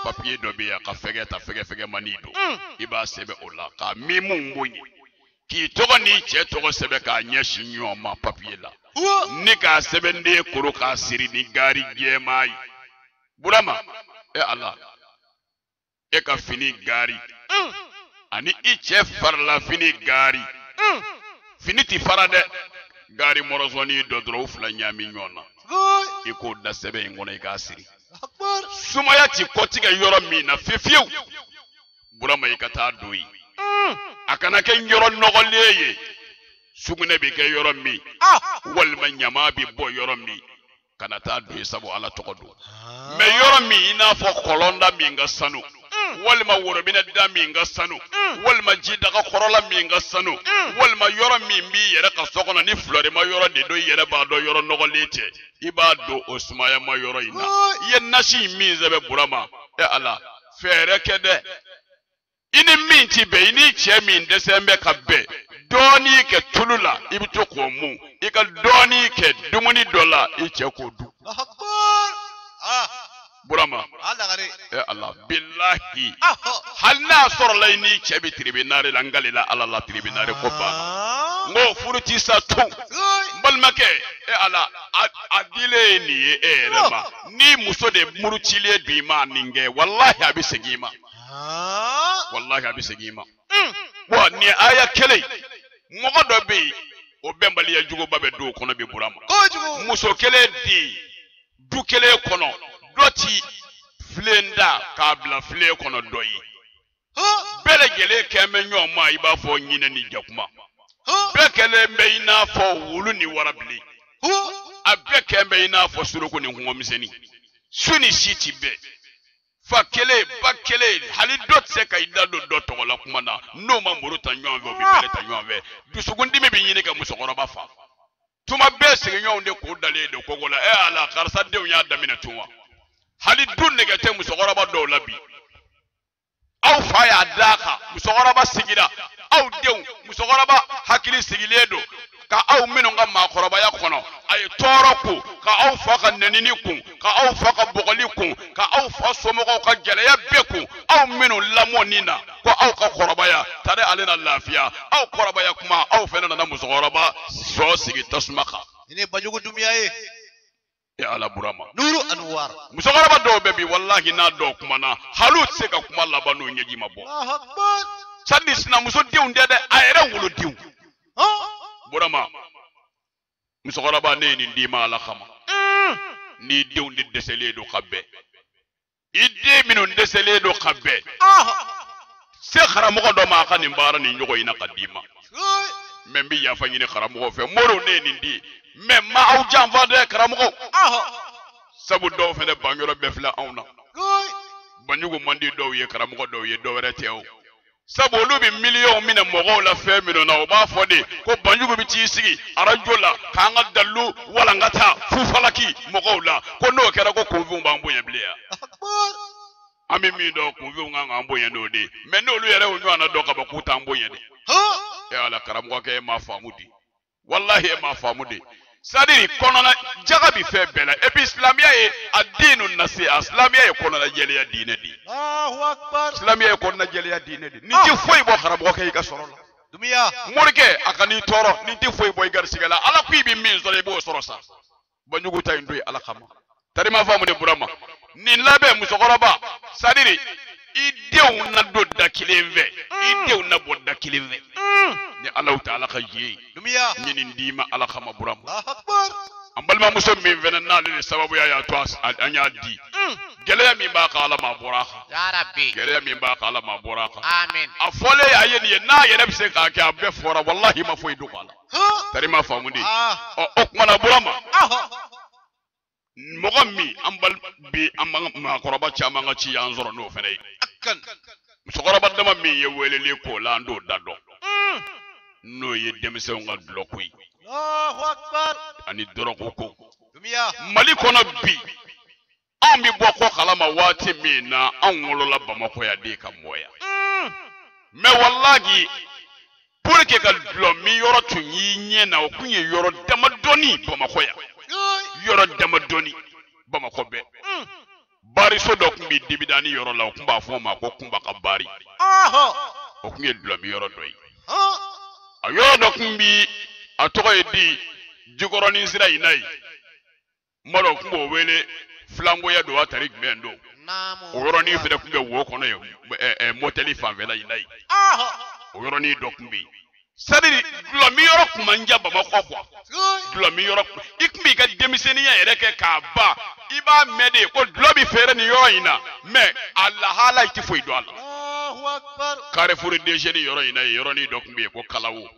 papier do be ya ka fege manido iba sebe ola ka mimu mbonyi ki togo ni che togo sebe ka nyeshi nyoma papier la ni ka sebe nde koro ka siri ni gari gemai burama Allah e ka fini gari ani iche farla fini gari fini ti farade gari morozoni dodro fula nyami nyona iko da sebe ngona ikasiri sumaya ti kotiga yoro mina fifiu burama ikata doyi akana ke yoro nogoleye sugune be ke yoro mi wal manyama bi bo yoro mi kana ta doyi sabo ala tokodo me yoro mi ina fo kolonda mi nga sanu walma worobina dami nga sanu walma jidaga khorola mi nga sanu walma yoro mi mbi yere ka sokona ni flore ma yoro de do yere ba do yoro nogolete ibado osmaya ma yoro ina ye nashi mi zebe burama ala fere kede ini minti be ini che min desembe ka be doni ke tulula ibito ko mu ika doni ke dumuni dola iche ko du burama Allah billahi hal na sorlayni chebi tribunal langalila ala tribunal ko ba ngo furuti sa tu balmake ala adile ni rema ni muso de muruchile bi ma ninge wallahi abisegima wa ni aya kele mogodo bi o bembali ya jugo babe do kono bi burama muso kele di du kele kono doti flenda kabla fle kono doyi bele gele keme nyoma iba fo nyine ni jakuma bekele mbe ina fo wulu ni warabli abeke mbe ina fo suruko ni ngomseni suni siti be fakele bakele hali dot se ka idado dot wala kuma na no ma muruta nyonve obi bele ta nyonve dusugundi me bi nyine ka musokoro ba fa tuma be se nyonde ko dale de kogola ala karsa de nya damina tuma hali dunne gete musokoroba do labi aw fa ya daka musokoroba sigira aw dew musokoroba hakili sigiledo ka aw minu nga makoroba ya kono ay toroku ka aw fa ka nenini ku ka aw fa ka bogoli ku ka aw fa somoko ka gele ya beku aw minu lamonina ko aw ka koroba ya tare alina lafiya aw koroba ya kuma aw fa na musokoroba so sigi tasmaka ini bajugo dumiya ya ala burama nuru anwar musokoroba do bebi wallahi na do kuma na halut se ka kuma labanu nyeji mabo Allahu akbar sadis na muso diu ndede ayere wulu diu burama musokoroba ne ni ndima ala khama ni diu ndi desele do khabbe idde minu desele do khabbe se kharamugo do ma khani mbara ni nyogo ina kadima membi ya fanyini kharamugo fe moro ne ni ndi même ma aw jamva de karamugo sabu do fe de bangoro befla awna banyugo mandi do ye karamugo do ye do retew sabu lubi million mina mogo la fe mino na oba fodi ko banyugo bi ci sigi arajola kanga dallu wala ngata fufalaki mogo la ko no kera ko konvu mbambo ye blia ami mi do konvu nganga ambo ye no de me no lu yere onyo ana do ka ba kuta ambo ye de ya ala karamugo ke ma famudi wallahi ma famudi sadiri konona jagabi fe bela epi islamia e adinu nasi islamia e konona jeli ya dine di Allahu akbar islamia e konona jeli ya dine di niti foi bo kharabo kay ka sorola dumiya morke akani toro niti foi bo gar sigala ala kuibi min zole bo sorosa banyugo tay ndoy ala khama tarima famu de burama ni labe musokoroba sadiri idew na do dakilenve idew na bo dakilenve ni Allah ta'ala khayi dumiya ni ndima ala khama buram Allahu akbar ambalma muso min venana le sababu ya twas anya di gele mi ba kala ma buraka ya rabbi gele mi ba kala ma buraka amin afole ayen ye na ye nabse ka ka be fora wallahi ma foi du kala tarima famundi o kuma burama mogami ambal bi amma ma koroba chama nga ci yanzoro no fene akkan musokoroba dama mi ye welele ko lando dado no ye demse nga blokui Allahu akbar ani doroko ko dumiya mali kono bi an bi boko kalama wati mina an wolola Bamako ya de ka moya me wallahi pour que ka dulɔmi yɔrɔ tun y'i ɲɛ na o kun ye yɔrɔ damadɔni Bamakɔ yan yɔrɔ damadɔni Bamakɔ bɛɛ bariso dɔ kun bi dibidani yɔrɔ la o kun b'a fɔ o ma ko kunba ka bari o kun ye dulɔmi yɔrɔ dɔ ye a yɔrɔ dɔ kun bi a tɔgɔ ye di Jikɔrɔni sira in na ye malo kun b'o wele filangoya don a tari jumɛn don o yɔrɔnin fɛnɛ kun bɛ wo kɔnɔ ye motɛli fanfɛla in na ye o yɔrɔnin dɔ kun bɛ yen sadiri dulɔmi yɔrɔ kun man ja Bamakɔ quoi dulɔmi yɔrɔ i kun b'i ka denmisɛnniya yɛrɛ kɛ k'a ban i b'a mɛn de ko dulɔ bi feere nin yɔrɔ in na mais a lahala i ti foyi dɔn a la Carrefour DG ni yɔrɔ in na ye yɔrɔnin dɔ kun bɛ yen ko Kalawo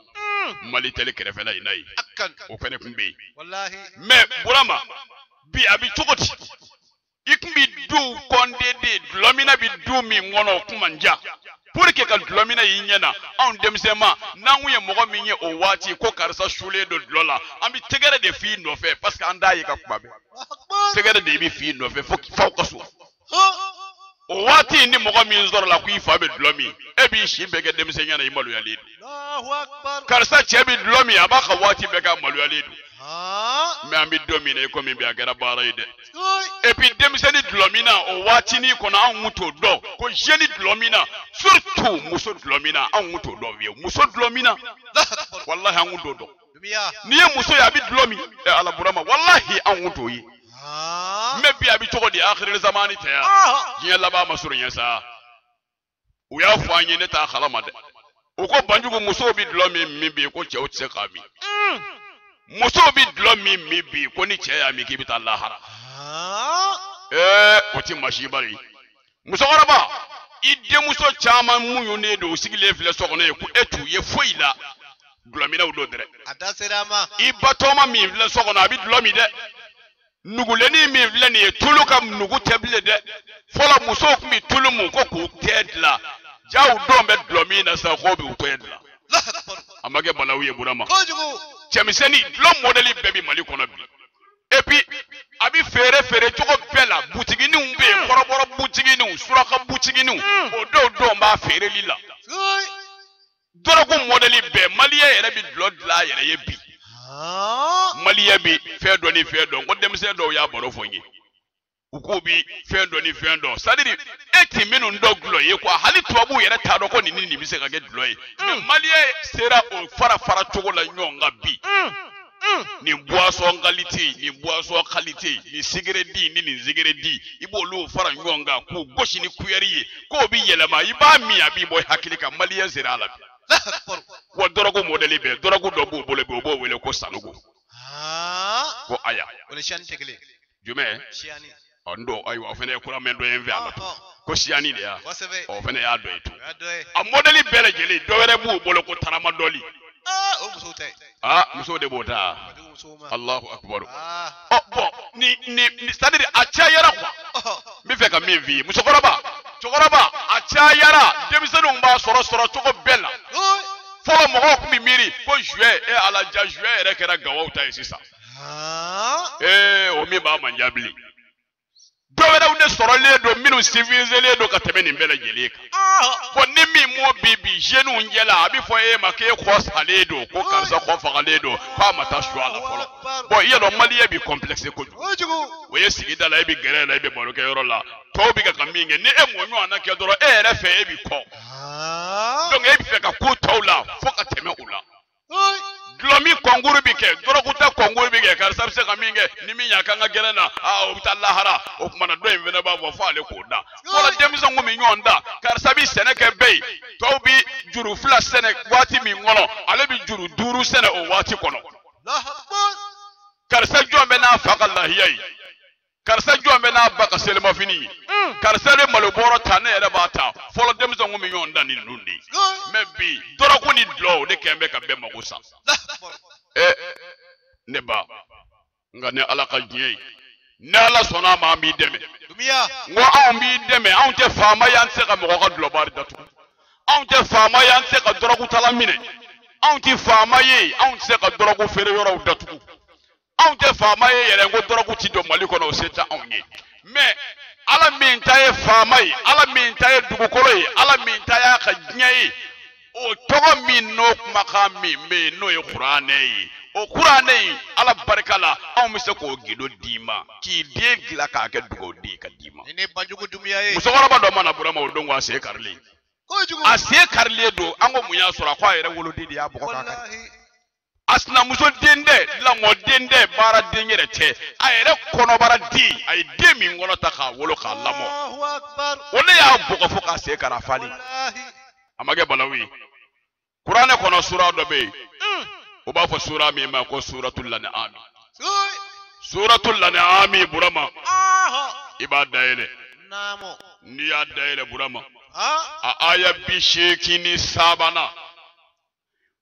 Mali tɛli kɛrɛfɛla in na ye o fɛnɛ kun bɛ yen mais Burama bi a bi cogo di i kun bi du kɔnde de dulɔmina bi du min kɔnɔ o kun man ja pour que ka dulɔmina y'i ɲɛ na anw denmisɛn ma n'an kun ye mɔgɔ min ye o waati ko karisa sulen don dulɔ la an bi tɛgɛrɛ de f'i nɔfɛ parce que an t'a ye ka kuma bɛɛ tɛgɛrɛ de bi f'i nɔfɛ f'aw ka so o waati ni mɔgɔ min sɔrɔ la ko i fa bɛ dulɔ min e b'i si bɛɛ kɛ denmisɛnya na i maloyalen don karisa cɛ bi dulɔ min a b'a ka waati bɛɛ kɛ maloyalen don mais an bi don min na i komi bi a kɛra baara ye dɛ et puis denmisɛnnin dulɔmin na o waatinin kɔnɔ anw kun t'o dɔn ko jeune dulɔmin na surtout muso dulɔmin na anw kun t'o dɔn muso dulɔmin na wallahi an kun t'o dɔn n'i ye muso ye a bi dulɔ min ala burama wallahi an kun t'o ye mais bi a bi cogo di akhiril zamani tɛ yan diɲɛ laban ma surunya sa u y'a fɔ an ye ne t'a kalama dɛ u ko banjugu musow bi dulɔ min bi ko cɛw tɛ se k'a min musow bi dulɔ min bi ko ni cɛ y'a min k'i bɛ taa lahara o ti masi bari musokɔrɔba i denmuso caman muɲunen don u sigilen filɛ so kɔnɔ ye ko e t'u ye foyi la dulɔminaw don dɛrɛ i batɔma min filɛ so kɔnɔ a bi dulɔ min dɛ nugulenni min filɛ nin ye tulu ka nugu tɛ bilen dɛ fɔlɔ musow kun bi tulu mun ko k'u tɛ dilan jaw don bɛ dulɔ min na sa k'o b'u tɛ dilan a ma kɛ balawu ye Burama cɛmisɛnnin dulɔ mɔdɛli bɛɛ bi Mali kɔnɔ bi et puis a bi feere cogo bɛɛ la butiginiw bɛ yen kɔrɔbɔrɔ butiginiw suraka butiginiw o dɔw b'a feereli la dɔrɔgu mɔdɛli bɛɛ maliyɛn yɛrɛ bi dulɔ dilan a yɛrɛ ye bi maliyɛn bi fɛn dɔ ni fɛn dɔ ko denmisɛn dɔw y'a baro fɔ n ye u k'u bi fɛn dɔ ni fɛn dɔ c'est à dire e ti minnu dɔ dulɔ ye quoi hali tubabuw yɛrɛ t'a dɔn ko nin bɛ se ka kɛ dulɔ ye mais maliyɛn sera o fara cogo la ɲɔgɔn kan bi nin boisson qualité nin boisson qualité nin sigareti nin sigareti i b'olu fara ɲɔgɔn kan k'u gosi ni kuyɛri ye k'o bi yɛlɛma i b'a min a b'i bɔ hakili kan maliyɛn sera a la bi wa dɔrɔgu mɔdɛli bɛ dɔrɔgu dɔ b'u bolo bi o b'o wele ko Sanogo ko aya jumɛn n don ayiwa o fana ye kuramɛn dɔ ye n fɛ a la ko siyani de ya o fana y'a dɔ ye tun a mɔdɛli bɛɛ lajɛlen dɔ wɛrɛ b'u bolo ko taramadɔli muso de b'o ta Allahu akbar bon ni c'est-à-dire a cayara quoi n bɛ fɛ ka min f'i ye cɛkɔrɔba a cayara denmisɛnninw b'a sɔrɔ cogo bɛɛ la fɔlɔ mɔgɔw kun bɛ miiri ko juillet alaja juillet yɛrɛ kɛra gawaw ta ye sisan o min b'a manja bilen dɔwɛrɛw de sɔrɔlen don minnu civiliselen don ka tɛmɛ nin bɛɛ lajɛlen kan bon ni min m'o bi jeunes ɲɛla a bɛ fɔ e ma k'e kɔ salen don ko karisa kɔ fagalen don k'a ma taa su a la fɔlɔ bon i y'a dɔn maliyɛn bi complexe kojugu o ye sigida la e bɛ gɛrɛ la e bɛ barokɛyɔrɔ la tɔw bɛ ka min kɛ ni e mɔ ɲɔgɔnna kɛ dɔrɔn e yɛrɛ fɛ e bɛ kɔ donc e bɛ fɛ ka ko tɔw la fo ka tɛmɛ u la dulɔmi kɔnkuru bi kɛ dɔrɔguta kɔnkuru bi kɛ karisa bɛ se ka min kɛ ni min y'a kan ka gɛrɛ na o bɛ taa lahara o tuma na dɔ in fana b'a fɔ fo ale k'o da fɔlɔ denmisɛn kun bɛ ɲɔgɔn da karisa bi sɛnɛ kɛ bɛɛ ye tɔw bi juru 2 sɛnɛ waati min kɔnɔ ale bi juru 5 sɛnɛ o waati kɔnɔ karisa jɔn bɛ n'a fa ka lahiya ye karisa jɔn bɛ n'a ba ka selimafini ye karisa de malobɔrɔ ta ne yɛrɛ b'a ta fɔlɔ denmisɛn kun bɛ ɲɔgɔn da ni ninnu de ye mais bi dɔrɔgu ni dulɔ o de kɛn bɛ ka bɛɛ mago sa ne ba nka ni ala ka diɲɛ ye ni ala sɔnna ma an b'i dɛmɛ n ko anw b'i dɛmɛ anw tɛ faama ye an tɛ se ka mɔgɔ ka dulɔbari datugu anw tɛ faama ye an tɛ se ka dɔrɔgutala minɛ anw tɛ faama ye anw tɛ se ka dɔrɔgu feere yɔrɔw datugu anw tɛ faama ye yɛrɛ n ko dɔrɔgu ti don Mali kɔnɔ o se tɛ anw ye mais ala min ta ye faama ye ala min ta ye dugukolo ye ala min ta y'a ka diɲɛ ye o togo min no maka min be no ye qur'ane o qur'ane ala barkala aw mi se ko gido dima ki de gila ka ke dugo di ka dima Ini banjugu dumiya ye. musogora ba do mana burama o don wa se karle Ko jugu. a se karle do ango munya sura kwa yere wolo di ya boko ka Wallahi. asna muso dende la mo dende bara dengere te a yere kono bara di ay de mi ngono ta ka wolo ka lamo Allahu akbar. wole ya boko fo ka se kara fali Wallahi. amage balawi qur'ane kono sura do be o ba fo sura mi ma ko suratul an'am Suy. suratul an'am burama Aha. ibada ile Namo. ni ya daile burama Ha? a aya bi shekini sabana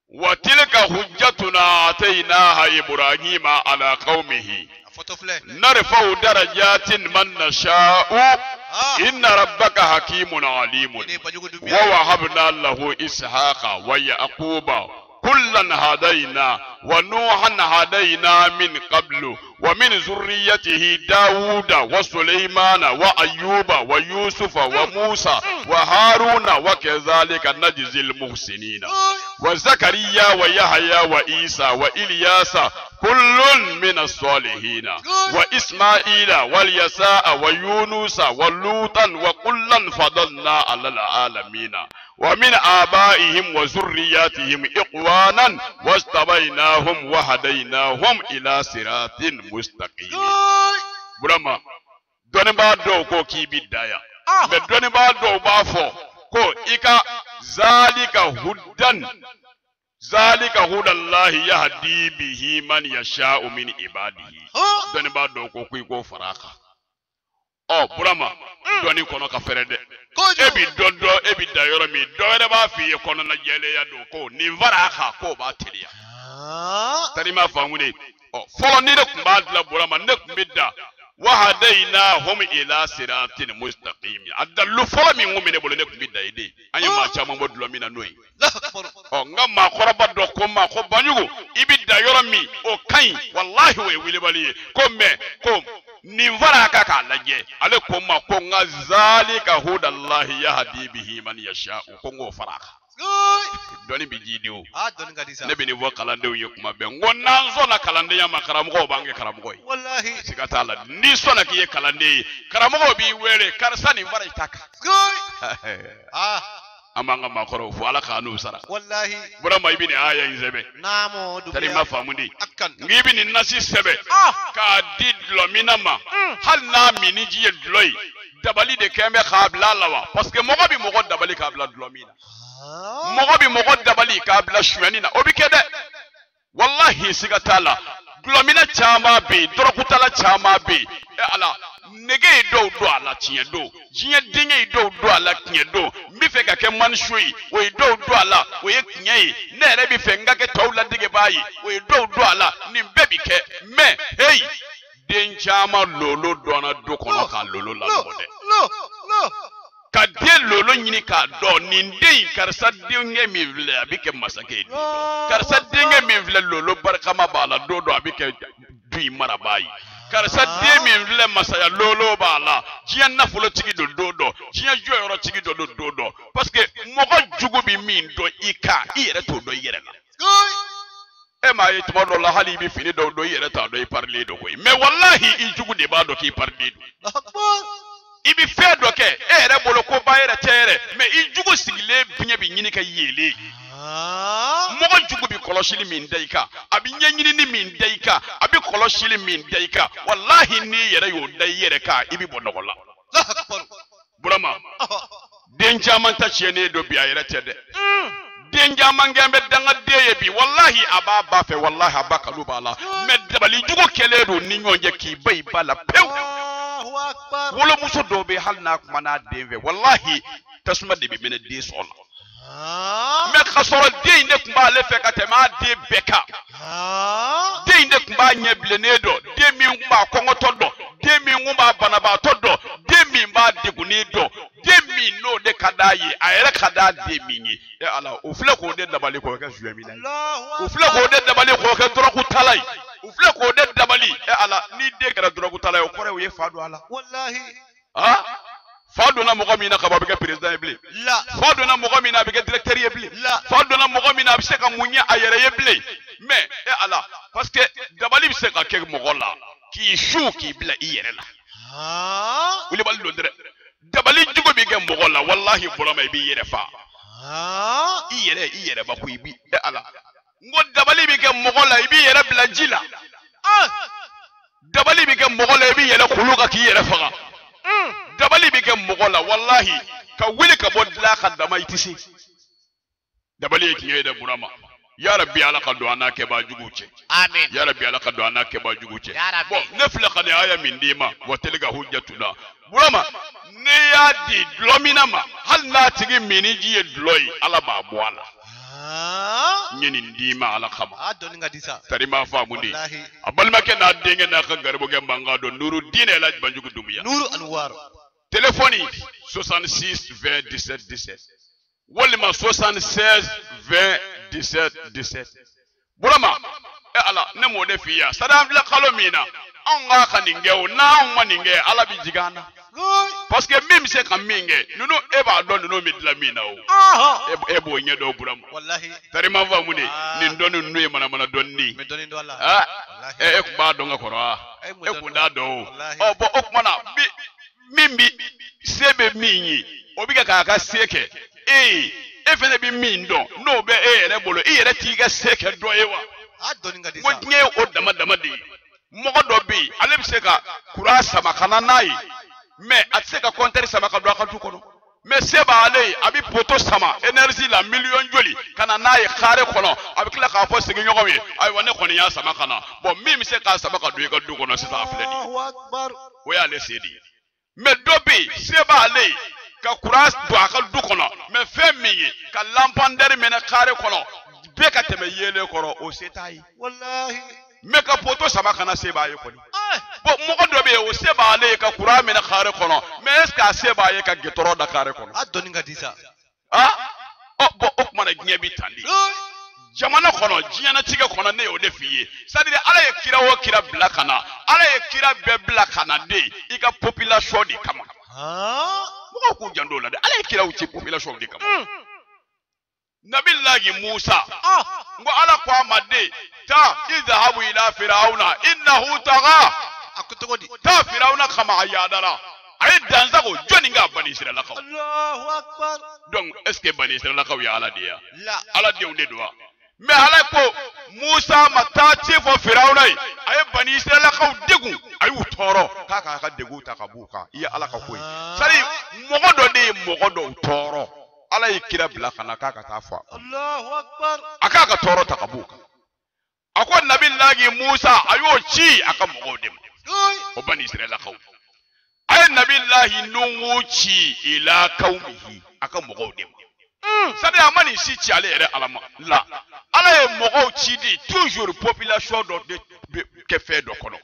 wa tilka hujjatuna atainaha ibrahima ala qaumihi Fotofle. narfa'u darajatin man nasha'u Ha? inna rabbaka hakimun alimun Ini banjugu dumiya. wa wahabna lahu ishaqa wa yaquba kullan hadaina wa nuhan hadaina min qablu wa min zurriyyatihi dauda wa sulaymana wa ayyuba wa yusufa wa musa wa haruna wa kadhalika najzil muhsinina wa zakariya wa yahya wa isa wa ilyasa kullun min as-salihin wa isma'ila wal yasa'a wa yunusa wa lutan wa kullan fadalna 'alal alamin wa min abaihim wa zurriyyatihim iqwanan wastabainahum wa hadainahum ila siratin mustaqim Suy. burama doni ba do ko ki bidaya be doni ba do ba fo ko ika zalika hudallahi yahdi bihi man yasha'u min ibadihi Ha? doni ba do ko ko faraka o burama doni kono ka ferede Ko jugu. ebi dondo ebi dayoro mi doere ba fi kono na jele ya do ko ni faraka ko ba teliya Ha? tari ma famune o folo ni de kumba dla burama ne kumbida wa hadainahum ila siratin mustaqim adallu folo mi ngumi ne bolo ne kumbida ide anya ma chama modulo mi na noi Allahu akbar. o ngam koroba do ko ma ko banyugo ibi dayoro mi o kai wallahi we wile bali ko me ko ni vara ka ka laje ale ko ma ko nga zalika hudallahi yahdi bihi man yasha ko ngo faraka Suy. doni bi jidiwo Ah, don gadisa. ne bi ni vo kalande ye kuma be ngonna zo na kalande ya makaramugo bange karamugo Wallahi. sigata la ni so na kiye kalande karamugo bi were karsani vara itaka Suy. Ah, amanga makoro fu ala kanu sara wallahi. burama ibini aya izebe Namo tari dumiya. mafamundi Akan. ngibi ni nasi sebe Ah. ka didlo minama hal na mini jiye dloy dabali de kembe kabla lawa parce que mogo bi mogo dabali kabla dlomina Ha? mogo bi mogo dabali kabla shwenina obi kede wallahi sigatala dlomina chama be dorokutala chama be e ala nege do ala tiye do jiye dinge do ala tiye do mi fe ka ke manshui o do ala o ye tiye ne re bi fe ngake tawla dige bayi o do ala ni bebi ke me hey den chama lolo dona do kono ka lolo la mode Lo. ka de lolo nyini ka do nin de karsa dinge mi vle abike masake do karsa dinge mi vle lolo barkama bala do abike dui marabayi karsa de mi vle masaya lolo bala jiya nafulo tigi do jiya joyoro tigi do parce que mogo jugu bi min do ika ire to do yere la Suy. e ma ye tumo do la hali bi fini do yere ta do parler do koy mais wallahi i jugu de ba do ki parler do Allahu akbar. ibi fe do ke ere bolo ko ba yere tere mais i jugu sigile binye bi nyini ka yele Ha? mogo jugu bi koloshili min daika abi nyanyini ni min daika abi koloshili min daika wallahi ni yere yo dai yere ka ibi bonogola Allahu akbar. burama Ah. den jaman ta chene do bi ayere tede den jaman gembe danga deye bi wallahi aba ba fe wallahi aba kalubala me dabali jugo kele do ni nyonje ki bay bala pew Allahu akbar. wolo muso do be halna kuma na denve wallahi tasuma de bi mene de sola Ha? me khasoro de ne kuma le fe ka tema de beka Ha? de ne kuma nyeble ne do de mi kuma kongoto do de mi kuma banaba to do de mi ba de guni do de mi no de kadayi ayere kada de mi ni e ala o fle ko de dabali ko ka juemi na Allahu o fle ko de dabali ko ka doro ku talai o fle ko de dabali e ala ni de kara doro ku talai o kore o ye fadu ala Wallahi. ha fa donna mɔgɔ min na ka bɔ a bɛ kɛ président ye bilen la fa donna mɔgɔ min na a bɛ kɛ directeur ye bilen la fa donna mɔgɔ min na a bɛ se ka mun ɲɛ a yɛrɛ ye bilen mais ala parce que dabali bɛ se ka kɛ mɔgɔ la k'i su k'i bila i yɛrɛ la wulibali don dɛ dabali jugu bɛ kɛ mɔgɔ la walahi burama i b'i yɛrɛ fa i yɛrɛ ba ko i bi ala n ko dabali bɛ kɛ mɔgɔ la i b'i yɛrɛ bila ji la dabali bɛ kɛ mɔgɔ la i b'i yɛrɛ kulu ka k'i yɛrɛ faga dabali bɛ kɛ mɔgɔ la walahi ka wuli ka bɔ dilan ka dama i tɛ se dabali ye tiɲɛ ye dɛ burama ya rabbi ala ka don an n'a kɛba jugu cɛ amin ya rabbi ala ka don an n'a kɛba jugu cɛ ya rabbi bon ne filɛ ka nin aya min d'i ma wa teli ka hujjatuna burama ne y'a di dulɔ min na ma hali n'a tigi mini ji ye dulɔ ye ala b'a bɔ a la n ye nin d'i ma ala kama a dɔnni ka di sa tari m'a faamu de wallahi a balimakɛ n'a denkɛ n'a ka garibokɛ mankan dɔn nuru diinɛ yɛlɛ banjugu dumuya nuru anwar téléphone 66 20 17 17 walima 76 20 17 17 burama ala ne m'o de f'i ya sada filɛ kalo min na anw k'a ka nin kɛ o n'anw ma nin kɛ ala bɛ jigin an na parce que min bɛ se ka min kɛ ninnu e b'a dɔn ninnu bɛ dilan min na o e b'o ɲɛ dɔn burama wallahi tari ma faamu de nin dɔnni ninnu ye manamana dɔnni me dɔnni dɔ la e kun b'a dɔn ka kɔrɔ wa e kun t'a dɔn o bɔn o tuma na min bi se bɛ min ye o bɛ kɛ k'a ka se kɛ e fana bɛ min dɔn n'o bɛ e yɛrɛ bolo e yɛrɛ t'i ka se kɛ dɔ ye wa a dɔnni ka di ko sa diɲɛ ye o dama dama de ye mɔgɔ dɔ bɛ yen ale bɛ se ka kura sama ka na n'a ye mais a tɛ se ka kɔntɛri sama ka don a ka du kɔnɔ mais se b'ale ye a bɛ poto sama énergie la miliyɔn joli ka na n'a ye kare kɔnɔ a bɛ tila k'a fɔ sigiɲɔgɔnw ye ayiwa ne kɔni y'a sama ka na bon min bɛ se k'a sama ka don i ka du kɔnɔ sisan a filɛ nin ye o y'ale se de ye mais dɔ bɛ yen se b'ale ye ka kura don a ka du kɔnɔ mais fɛn min ye ka lampandɛri minɛ kare kɔnɔ bɛɛ ka tɛmɛ yeelen kɔrɔ o se t'a ye wallahi mais ka poto sama kana se b'a ye kɔni bon mɔgɔ dɔ bɛ yen o se b'ale ye ka kura minɛ kare kɔnɔ mais est ce que a se b'a ye ka gitɔrɔ da kare kɔnɔ a dɔnni ka di sa bon o tuma na diɲɛ bɛ tan de jamana kɔnɔ diɲɛnatigɛ kɔnɔ ne y'o de f'i ye c'est à dire ala ye kira o kira bila ka na ala ye kira bɛɛ bila ka na de i ka population de kama mɔgɔw k'u janto o la dɛ ala ye kiraw ci population de kama nabilahi musa ngo ala ko amade ta idhabu ila firauna innahu tagha akutogodi ta firauna kama ayadara ay danzago joni nga bani israila kaw allahu akbar donc est ce que bani israila kaw ya ala dia la ala dia unde doa mais ala ko musa matati fo firauna ay bani israila kaw degu ay utoro kaka ka degu ta kabuka ya ala ka koy sari mogodo de mogodo utoro ala yi kira bila kana kaka ta fa allahu akbar aka ka toro ta kabuka akon nabillahi musa ayo ci aka mogo dem o bani israila kaw ay nabillahi nuhu ci ila qaumihi aka mogo dem sabe amani si ci ale yɛrɛ alama la ala ye mogo ci di toujours population do ke fe do kono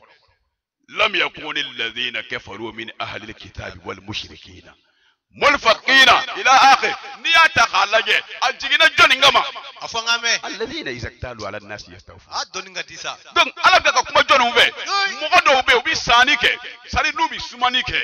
lam yakun alladhina kafaru min ahli alkitabi wal mushrikina mulfaqina ila akhir niyata khalaje ajigina joni ngama afanga me alladhina izaktalu ala an-nas yastawfu a dɔnni ka di sa donc ala bɛ ka kuma jɔnniw fɛ mɔgɔ dɔw bɛ yen u bɛ sanni kɛ sari n'u bɛ sumani kɛ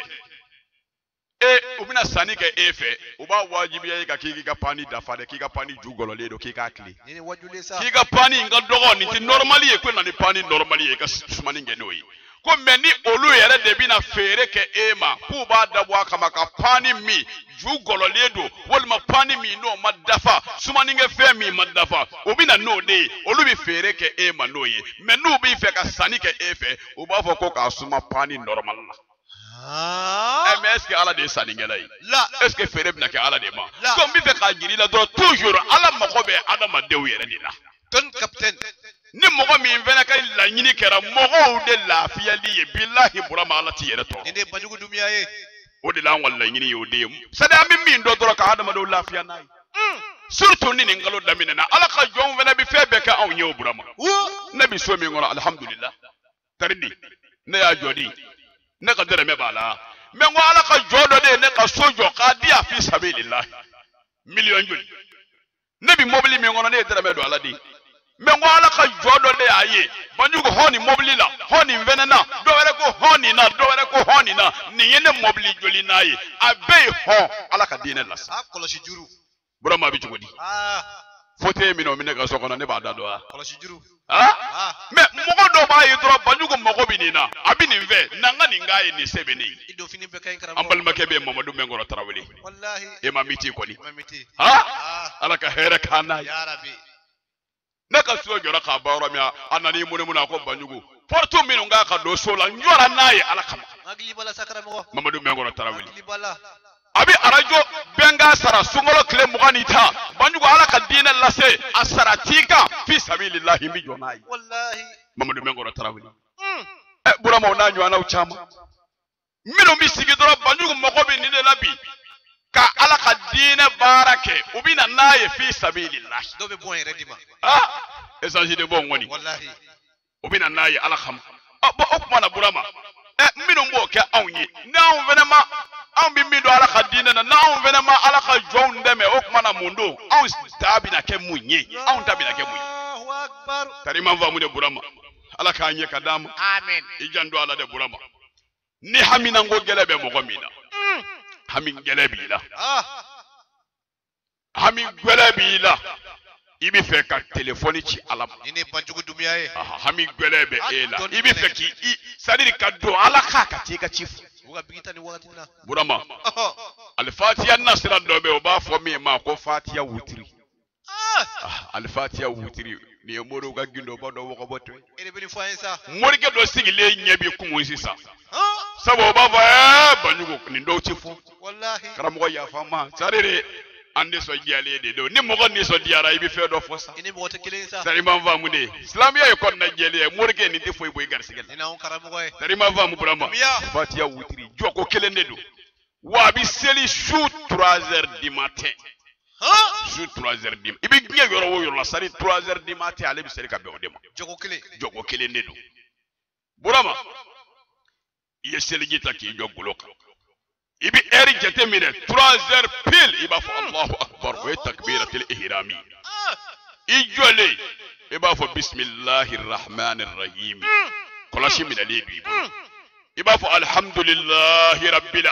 u bɛna sanni kɛ e fɛ u b'a wajibiya e ka k'i ka pani dafa dɛ k'i ka pani ju gɔlɔlen don k'i k'a tile ni wajule sa k'i ka pani in ka dɔgɔ nin tɛ normal ye ko na ni pani normal ye i ka sumani kɛ n'o ye ko mais ni olu yɛrɛ de bɛna feere kɛ e ma k'u b'a dabɔ a kama ka pani min ju gɔlɔlen don walima pani min n'o ma dafa sumanikɛ fɛn min ma dafa o bɛna n'o de ye olu bɛ feere kɛ e ma n'o ye mais n'u b'i fɛ ka sanni kɛ e fɛ u b'a fɔ ko k'a suma pani normal la mais est ce que ala de ye sannikɛla ye la est ce que feere bɛna kɛ ala de ma La. donc n bɛ fɛ k'a jira i la dɔrɔn toujours ala mago bɛ adamadenw yɛrɛ de la don capitaine ni mɔgɔ min fɛnɛ ka laɲini kɛra mɔgɔw de lafiyali ye bilahi burama ala t'i yɛrɛ tɔɔrɔ ni de bajugu dumiya ye o de la an ka laɲini ye o de ye sadi an bɛ min dɔn dɔrɔn ka adamadenw lafiya n'a ye surtout ni nin kalo daminɛna ala ka jɔnw fɛnɛ bɛ fɛn bɛɛ kɛ anw ye o burama ne bɛ so min kɔnɔ alhamdulillah taridi ne y'a jɔ di ne ka dɛrɛmɛ b'a la mais n ko ala ka jɔ dɔ de ye ne ka so jɔ k'a di a fi sabilillahi miliyɔn joli ne bɛ mobili min kɔnɔ ne ye dɛrɛmɛ don ala di mais n ko ala ka jɔ dɔ de y'a ye banjugu hɔn ni mobili la honi venena do were ko honi na do were ko honi na ni yene mobili joli nayi abe ho ala ka dine las kolosi juru burama bi jugodi fote mi no mi ne ga so kono ne ba da do kolosi juru me mogo do ba yi dro banjugo mogo bi ni na abi ni ve nanga ni ngai ni sebe ni ido fini be kay karam ambal makebe Mamadou Mengoro Tarawele wallahi imamiti ko ni mamiti ala ka hera kana ya rabbi naka so jora ka bawra mi anani muna ko banjugo porto mi nga ka do so la njora nayi ala kama magli bala sakara mo Mamadou Mengoro Tarawele magli bala abi arajo benga sara sungolo kle mugani ta banjugo ala ka dina lase asaratika fi sabilillah mi jonai wallahi Mamadou Mengoro Tarawele burama ona nyu ana uchama mino mi sigi doro banjugo mogobe ni de labi ka ala ka dina barake ubina naye fi sabilillah do be bon redima esanji de bon woni wallahi ubina naye ala kham bo okuma na burama mino mbo ke awnyi na venema an bi mido ala ka dina na an venema ala ka jown deme okuma na mundo an tabi na ke munye an tabi na ke munye Allahu akbar tarima va mu de burama ala ka anye kadama amen ijando ala de burama ni hamina ngo gelebe mogo mina hamin gelebi la hamin gelebi la ibi fe ka telefoni ci ala ni banjugo dumiya e hamin gelebe ela ibi fe ki sadiri ka do ala ka ti ka chifu uga bigita ni wakati na burama al fatiha nasra do be o ba fo mi ma ko fatiha wutiri al fatiha wutiri ni moro ga gindo ba do woko boto ene beli fo ensa morike do sigile nyebi kumu sisa sabo ba fa banjugo ni do chifu wallahi karamo ya fama sarere ande so jale de do ni mo ni so diara ibi fe do fosa ene mo wote kile ensa sarima va mu de islamia e kon na jele morike ni te foy boy gar sigel ina on karamo ko e sarima va mu brama fatiha wutiri joko kele nedo wa bi seli shoot 3h du matin shoot 3h du matin ibi nge yoro wo yoro la sari 3h du matin ale bi seli ka be odema joko kele nedo brama yeseli jita ki jogoloka ibi eri jete mine 3h pile iba fa Allahu akbar wa takbiratul ihrami ijole iba fa bismillahir rahmanir rahim kula shi min alibi iba fa alhamdulillahi rabbil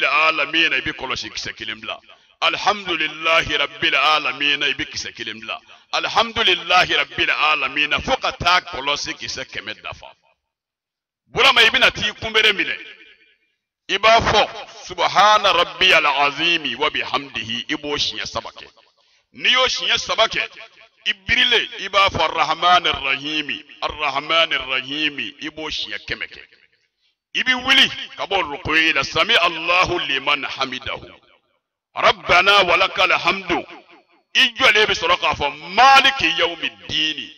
alamin ibi kula shi kisakilimla alhamdulillahi rabbil alamin ibi kisakilimla alhamdulillahi rabbil alamin fuqata kula shi kisakemedafa burama ibina ti kumbere mile iba fo subhana rabbiyal azimi wa bihamdihi ibo shiya sabake niyo shiya sabake ibrile iba fo arrahmanir rahimi ibo shiya kemeke ibi wili kabo rukuyi la sami Allahu liman hamidahu rabbana walakal hamdu ijole be soroka fo maliki yawmiddin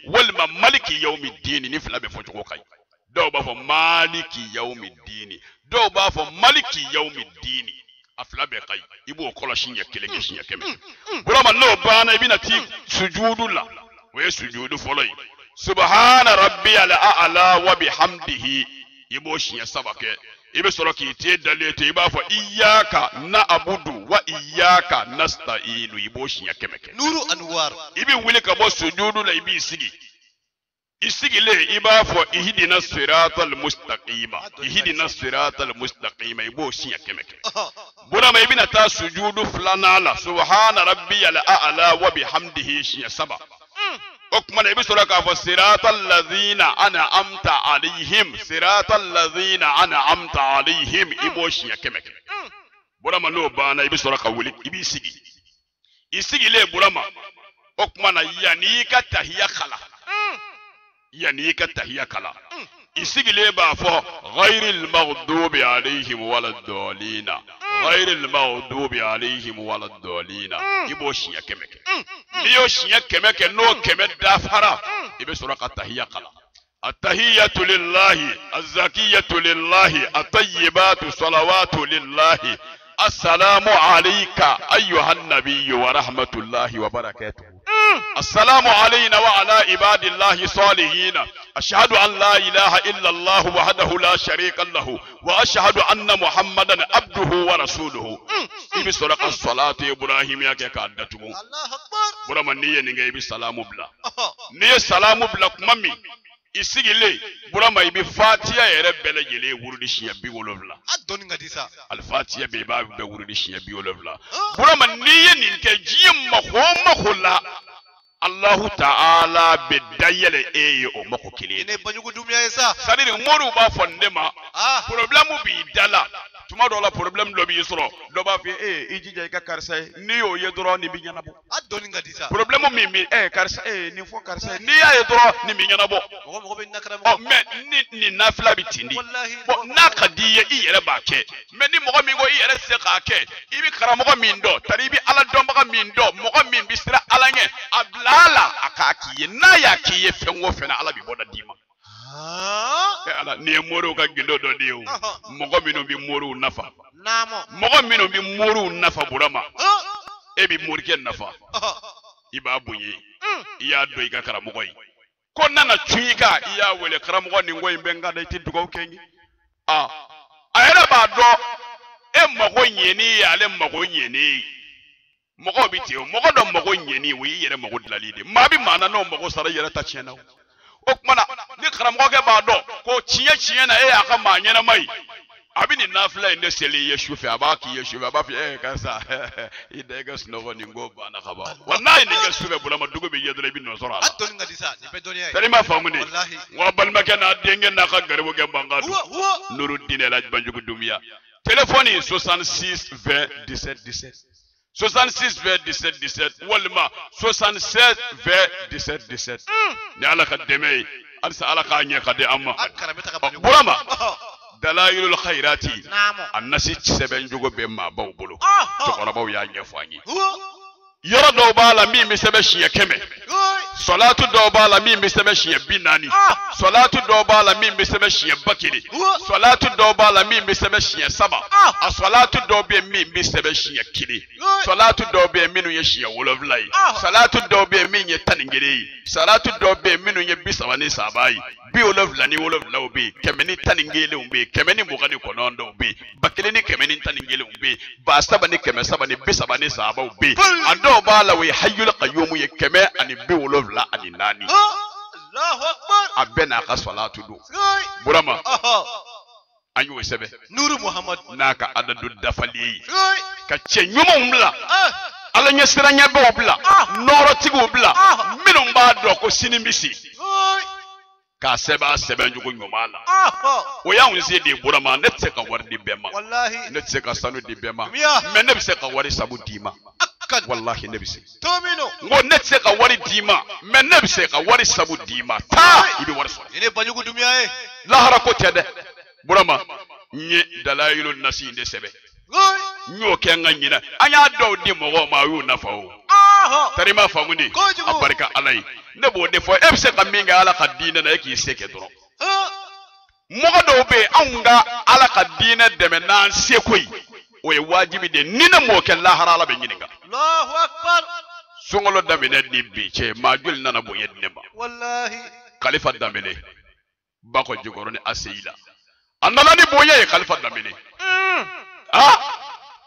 wal maliki yawmiddin ni fila be fo jogo kay do ba fo maliki yawmiddin do ba fo maliki yawmiddin afla be kay ibo kolo shinya kelenge shinya keme burama no bana ibina ti sujudu la we sujudu folay subhana rabbiyal a'la wa bihamdihi ibo shinya sabake ibe soroki te dalete iba fo iyyaka na'budu wa iyyaka nasta'inu ibo shinya kemeke nuru anwar ibi wili ka bo sujudu la ibi isigi le iba fo ihdina siratal mustaqima ibo shinya kemeke burama ibina ta sujudu fulana la subhana rabbiyal a'la wa bihamdihi shinya saba okuma ibi soroka fo siratal ladzina an'amta alaihim ibo shinya kemeke burama no bana ibi soroka wili ibi isigi le burama okuma na yani ka tahiya kala isigi le ba fo ghairil maghdubi alaihim waladdallin ibo shinya kemeke niyo shinya kemeke no keme dafara ibi soroka tahiya kala التحية لله الزكية لله الطيبات صلوات لله السلام عليك أيها النبي ورحمة الله وبركاته السلام علينا وعلى عباد الله صالحين أشهد أن لا إله إلا الله وحده لا شريك له وأشهد أن محمدا عبده ورسوله إبي سرق الصلاة إبراهيم يا كادته الله أكبر burama ni ye nin kɛ i bɛ salamu bila n'i ye salamu bila kuma min i sigilen burama i bɛ fatiya yɛrɛ bɛɛ lajɛlen wurudi siɲɛ 70 a dɔnni ka di sa alifatiya bɛ i b'a bɛɛ wurudi siɲɛ 70 burama n'i ye nin kɛ diɲɛ mako o mako la Allahu ta'ala bɛ dayɛlɛ e ye o mako kelen ne bajugu dumiya ye sa c'est-à-dire moriw b'a fɔ ne ma problème b'i da la tuma dɔw la problème dɔ b'i sɔrɔ dɔ b'a fɔ i jija i ka karisa ye n'i y'o ye dɔrɔn nin bɛ ɲɛnabɔ a dɔnni ka di sa problème min bɛ karisa nin fɔ karisa ye n'i y'a ye dɔrɔn nin bɛ ɲɛnabɔ mɔgɔ bɛ nakaramɔgɔ mais ni nin nafila bɛ ten di bon n'a ka di i ye i yɛrɛ b'a kɛ mais ni mɔgɔ min ko i yɛrɛ tɛ se k'a kɛ i bɛ karamɔgɔ min dɔn tari i bɛ ala dɔnbaga min dɔn mɔgɔ min bɛ siran ala ɲɛ a bila a la a k'a k'i ye n'a y'a k'i ye fɛn o fɛn na ala bɛ bɔ da d'i ma ala nin ye moriw ka gindo dɔ de ye o mɔgɔ minnu bɛ moriw nafa mɔgɔ minnu bɛ moriw nafa burama e bɛ morikɛ nafa i b'a bonya i y'a dɔn i ka karamɔgɔ ye ko nana tun i kan i y'a wele karamɔgɔ nin ko in bɛ n ka da i tɛ dugawu kɛ n ye a yɛrɛ b'a dɔn e mago ɲɛni ye ale mago ɲɛni ye mɔgɔw bɛ ten o mɔgɔ dɔ mago ɲɛni o y'i yɛrɛ mago dilanli de maa bɛ maa na n'o mago sara i yɛrɛ ta tiɲɛna o tuma na ni karamɔgɔkɛ b'a dɔn ko tiɲɛ na e y'a ka maa ɲɛnama ye a bɛ nin nafila in de seli i ye sufɛ a b'a k'i ye sufɛ a b'a fɔ karisa i da i ka sunɔgɔ nin ko banna ka ban wa n'a ye nin kɛ sufɛ burama dugu bɛ ye dɔrɔn i bɛ nɔ sɔrɔ a la tari ma faamu de wa balimakɛ n'a denkɛ n'a ka garibu kɛ mankan don Nurudin El Hadj Banjugu Dumiya téléphone 66 20 17 17 66 20 17 17 walima 76 20 17 17 ni ala ka dɛmɛ ye halisa ala k'a ɲɛ ka di an ma burama Dalailul Khairati a nasi sɛbɛn jogo bɛ maabaw bolo cɛkɔrɔbaw y'a ɲɛfɔ an ye yɔrɔ dɔw b'a la min bɛ sɛbɛn siɲɛ 100 salatu dɔw b'a la min bɛ sɛbɛn siɲɛ 40 salatu dɔw b'a la min bɛ sɛbɛn siɲɛ 1000 salatu dɔw b'a la min bɛ sɛbɛn siɲɛ 3 a salatu dɔw bɛ min bɛ sɛbɛn siɲɛ 1 salatu dɔw bɛ minnu ye siɲɛ 7 ye salatu dɔw bɛ min ye 11 ye salatu dɔw bɛ minnu ye 33 ye 77 ni 7 bɛ yen 111 bɛ yen 129 bɛ yen 1000 ni 111 bɛ yen 7000 ni 300 ni 33 bɛ yen a dɔw b'a la o ye hayyul qayyum ye 174 a bɛɛ n'a ka salatu don burama an y'o sɛbɛn Nuru Muhammad n'a ka adadu dafali ye ka cɛ ɲumanw bila ala ɲɛ siranyɛbaw bila nɔrɔtigiw bila minnu b'a dɔn ko sini bɛ se k'a sɛbɛn a sɛbɛn jogo ɲuman na o y'anw se de burama ne tɛ se ka wari di bɛɛ ma ne tɛ se ka sanu di bɛɛ ma mais ne bɛ se ka wari sabu d'i ma wallahi ne bɛ se ngo ne tɛ se ka wari d'i ma mais ne bɛ se ka wari sabu d'i ma taa i bɛ wari sɔrɔ ne bajugu dumiya ye lahara ko tɛ dɛ burama n ye Dalailun Nasi de sɛbɛn n y'o kɛ n ka ɲinɛ an y'a dɔw di mɔgɔw ma a y'u nafa o tari ma faamu de a barika ala ye ne b'o de fɔ e bɛ se ka min kɛ ala ka diinɛ na e k'i se kɛ dɔrɔn mɔgɔ dɔw bɛ yen anw ka ala ka diinɛ dɛmɛ n'an seko ye o ye wajibi de ni ne m'o kɛ lahara ala bɛ ɲininka sunkalo daminɛ ni bi cɛ maa joli nana bonya di ne ma kalifa daminɛ bakɔ jikɔrɔ ni aseyila a nana ni bonya ye kalifa daminɛ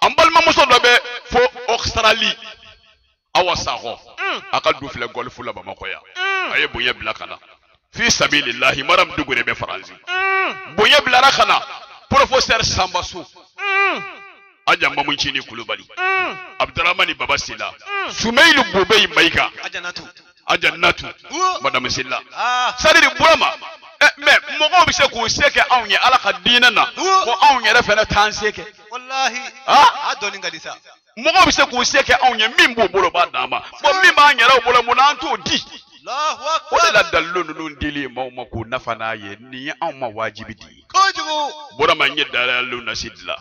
an balimamuso dɔ bɛ fo Australie awa sakɔ a ka du filɛ gɔlifu la Bamakɔ yan a ye bonya bila ka na fi sabilillahi maram dugure bɛ Faransi bonya bilara ka na professeur Sambaso aja Mamuncini Kulubali Abdurrahmani Baba Sila Sumailu Bobei Maika Ajanatu Madame Sila sadiri burama mais mɔgɔw bɛ se k'u se kɛ anw ye ala ka diinɛ na ko anw yɛrɛ fɛnɛ t'an se kɛ wallahi a dɔnni ka di sa mɔgɔw bɛ se k'u se kɛ anw ye min b'u bolo b'a d'an ma bon min b'an yɛrɛw bolo mun na an t'o di o de la dalilu ninnu dili maaw ma k'u nafa n'a ye nin ye anw ma wajibi di ye burama n ye Dalailun Nasi dilan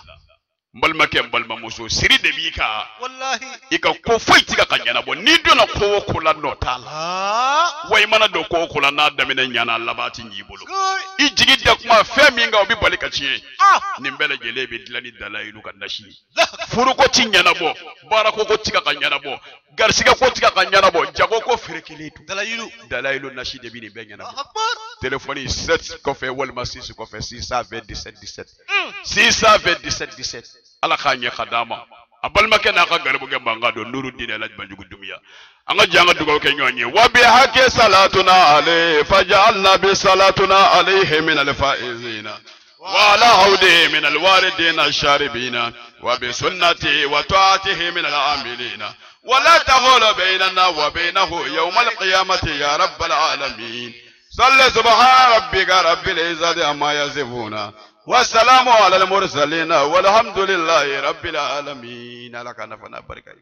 n balimakɛ n balimamuso siri de b'i kan i ka ko foyi tɛ ka ɲɛnabɔ n'i donna ko o ko la nɔ t'a la wa i mana don ko o ko la n'a daminɛ ɲana laban tɛ ɲ'i bolo i jigi da kuma fɛn min kan o bɛ bali ka tiɲɛ nin bɛɛ lajɛlen bɛ dilan ni Dalailun ka nasi ye furuko tɛ ɲɛnabɔ baarako ko tɛ ka ɲɛnabɔ garisigɛ ko tɛ ka ɲɛnabɔ jago ko feere kelen don Dalailun Nasi de bɛ nin bɛɛ ɲɛnabɔ téléphone 7 kɔfɛ walima 6 kɔfɛ 620 17 17 620 17 17 ala k'a ɲɛ ka d'a ma abalma ke na ka garbu ke banga do nuruddin alaj banjugu dumiya anga janga dugo ke nyonye wa bi haqqi salatuna alayhi faj'alna bi salatuna alayhi min al-faizina wa ala hawdi min al-waridin ash-sharibina wa bi sunnati wa ta'atihi min al-amilina wa la taghulu baynana wa baynahu yawm al-qiyamati ya rabbal alamin salli subhana rabbika rabbil izzati amma yasifuna والسلام على المرسلين والحمد لله رب العالمين لك نفنا بركة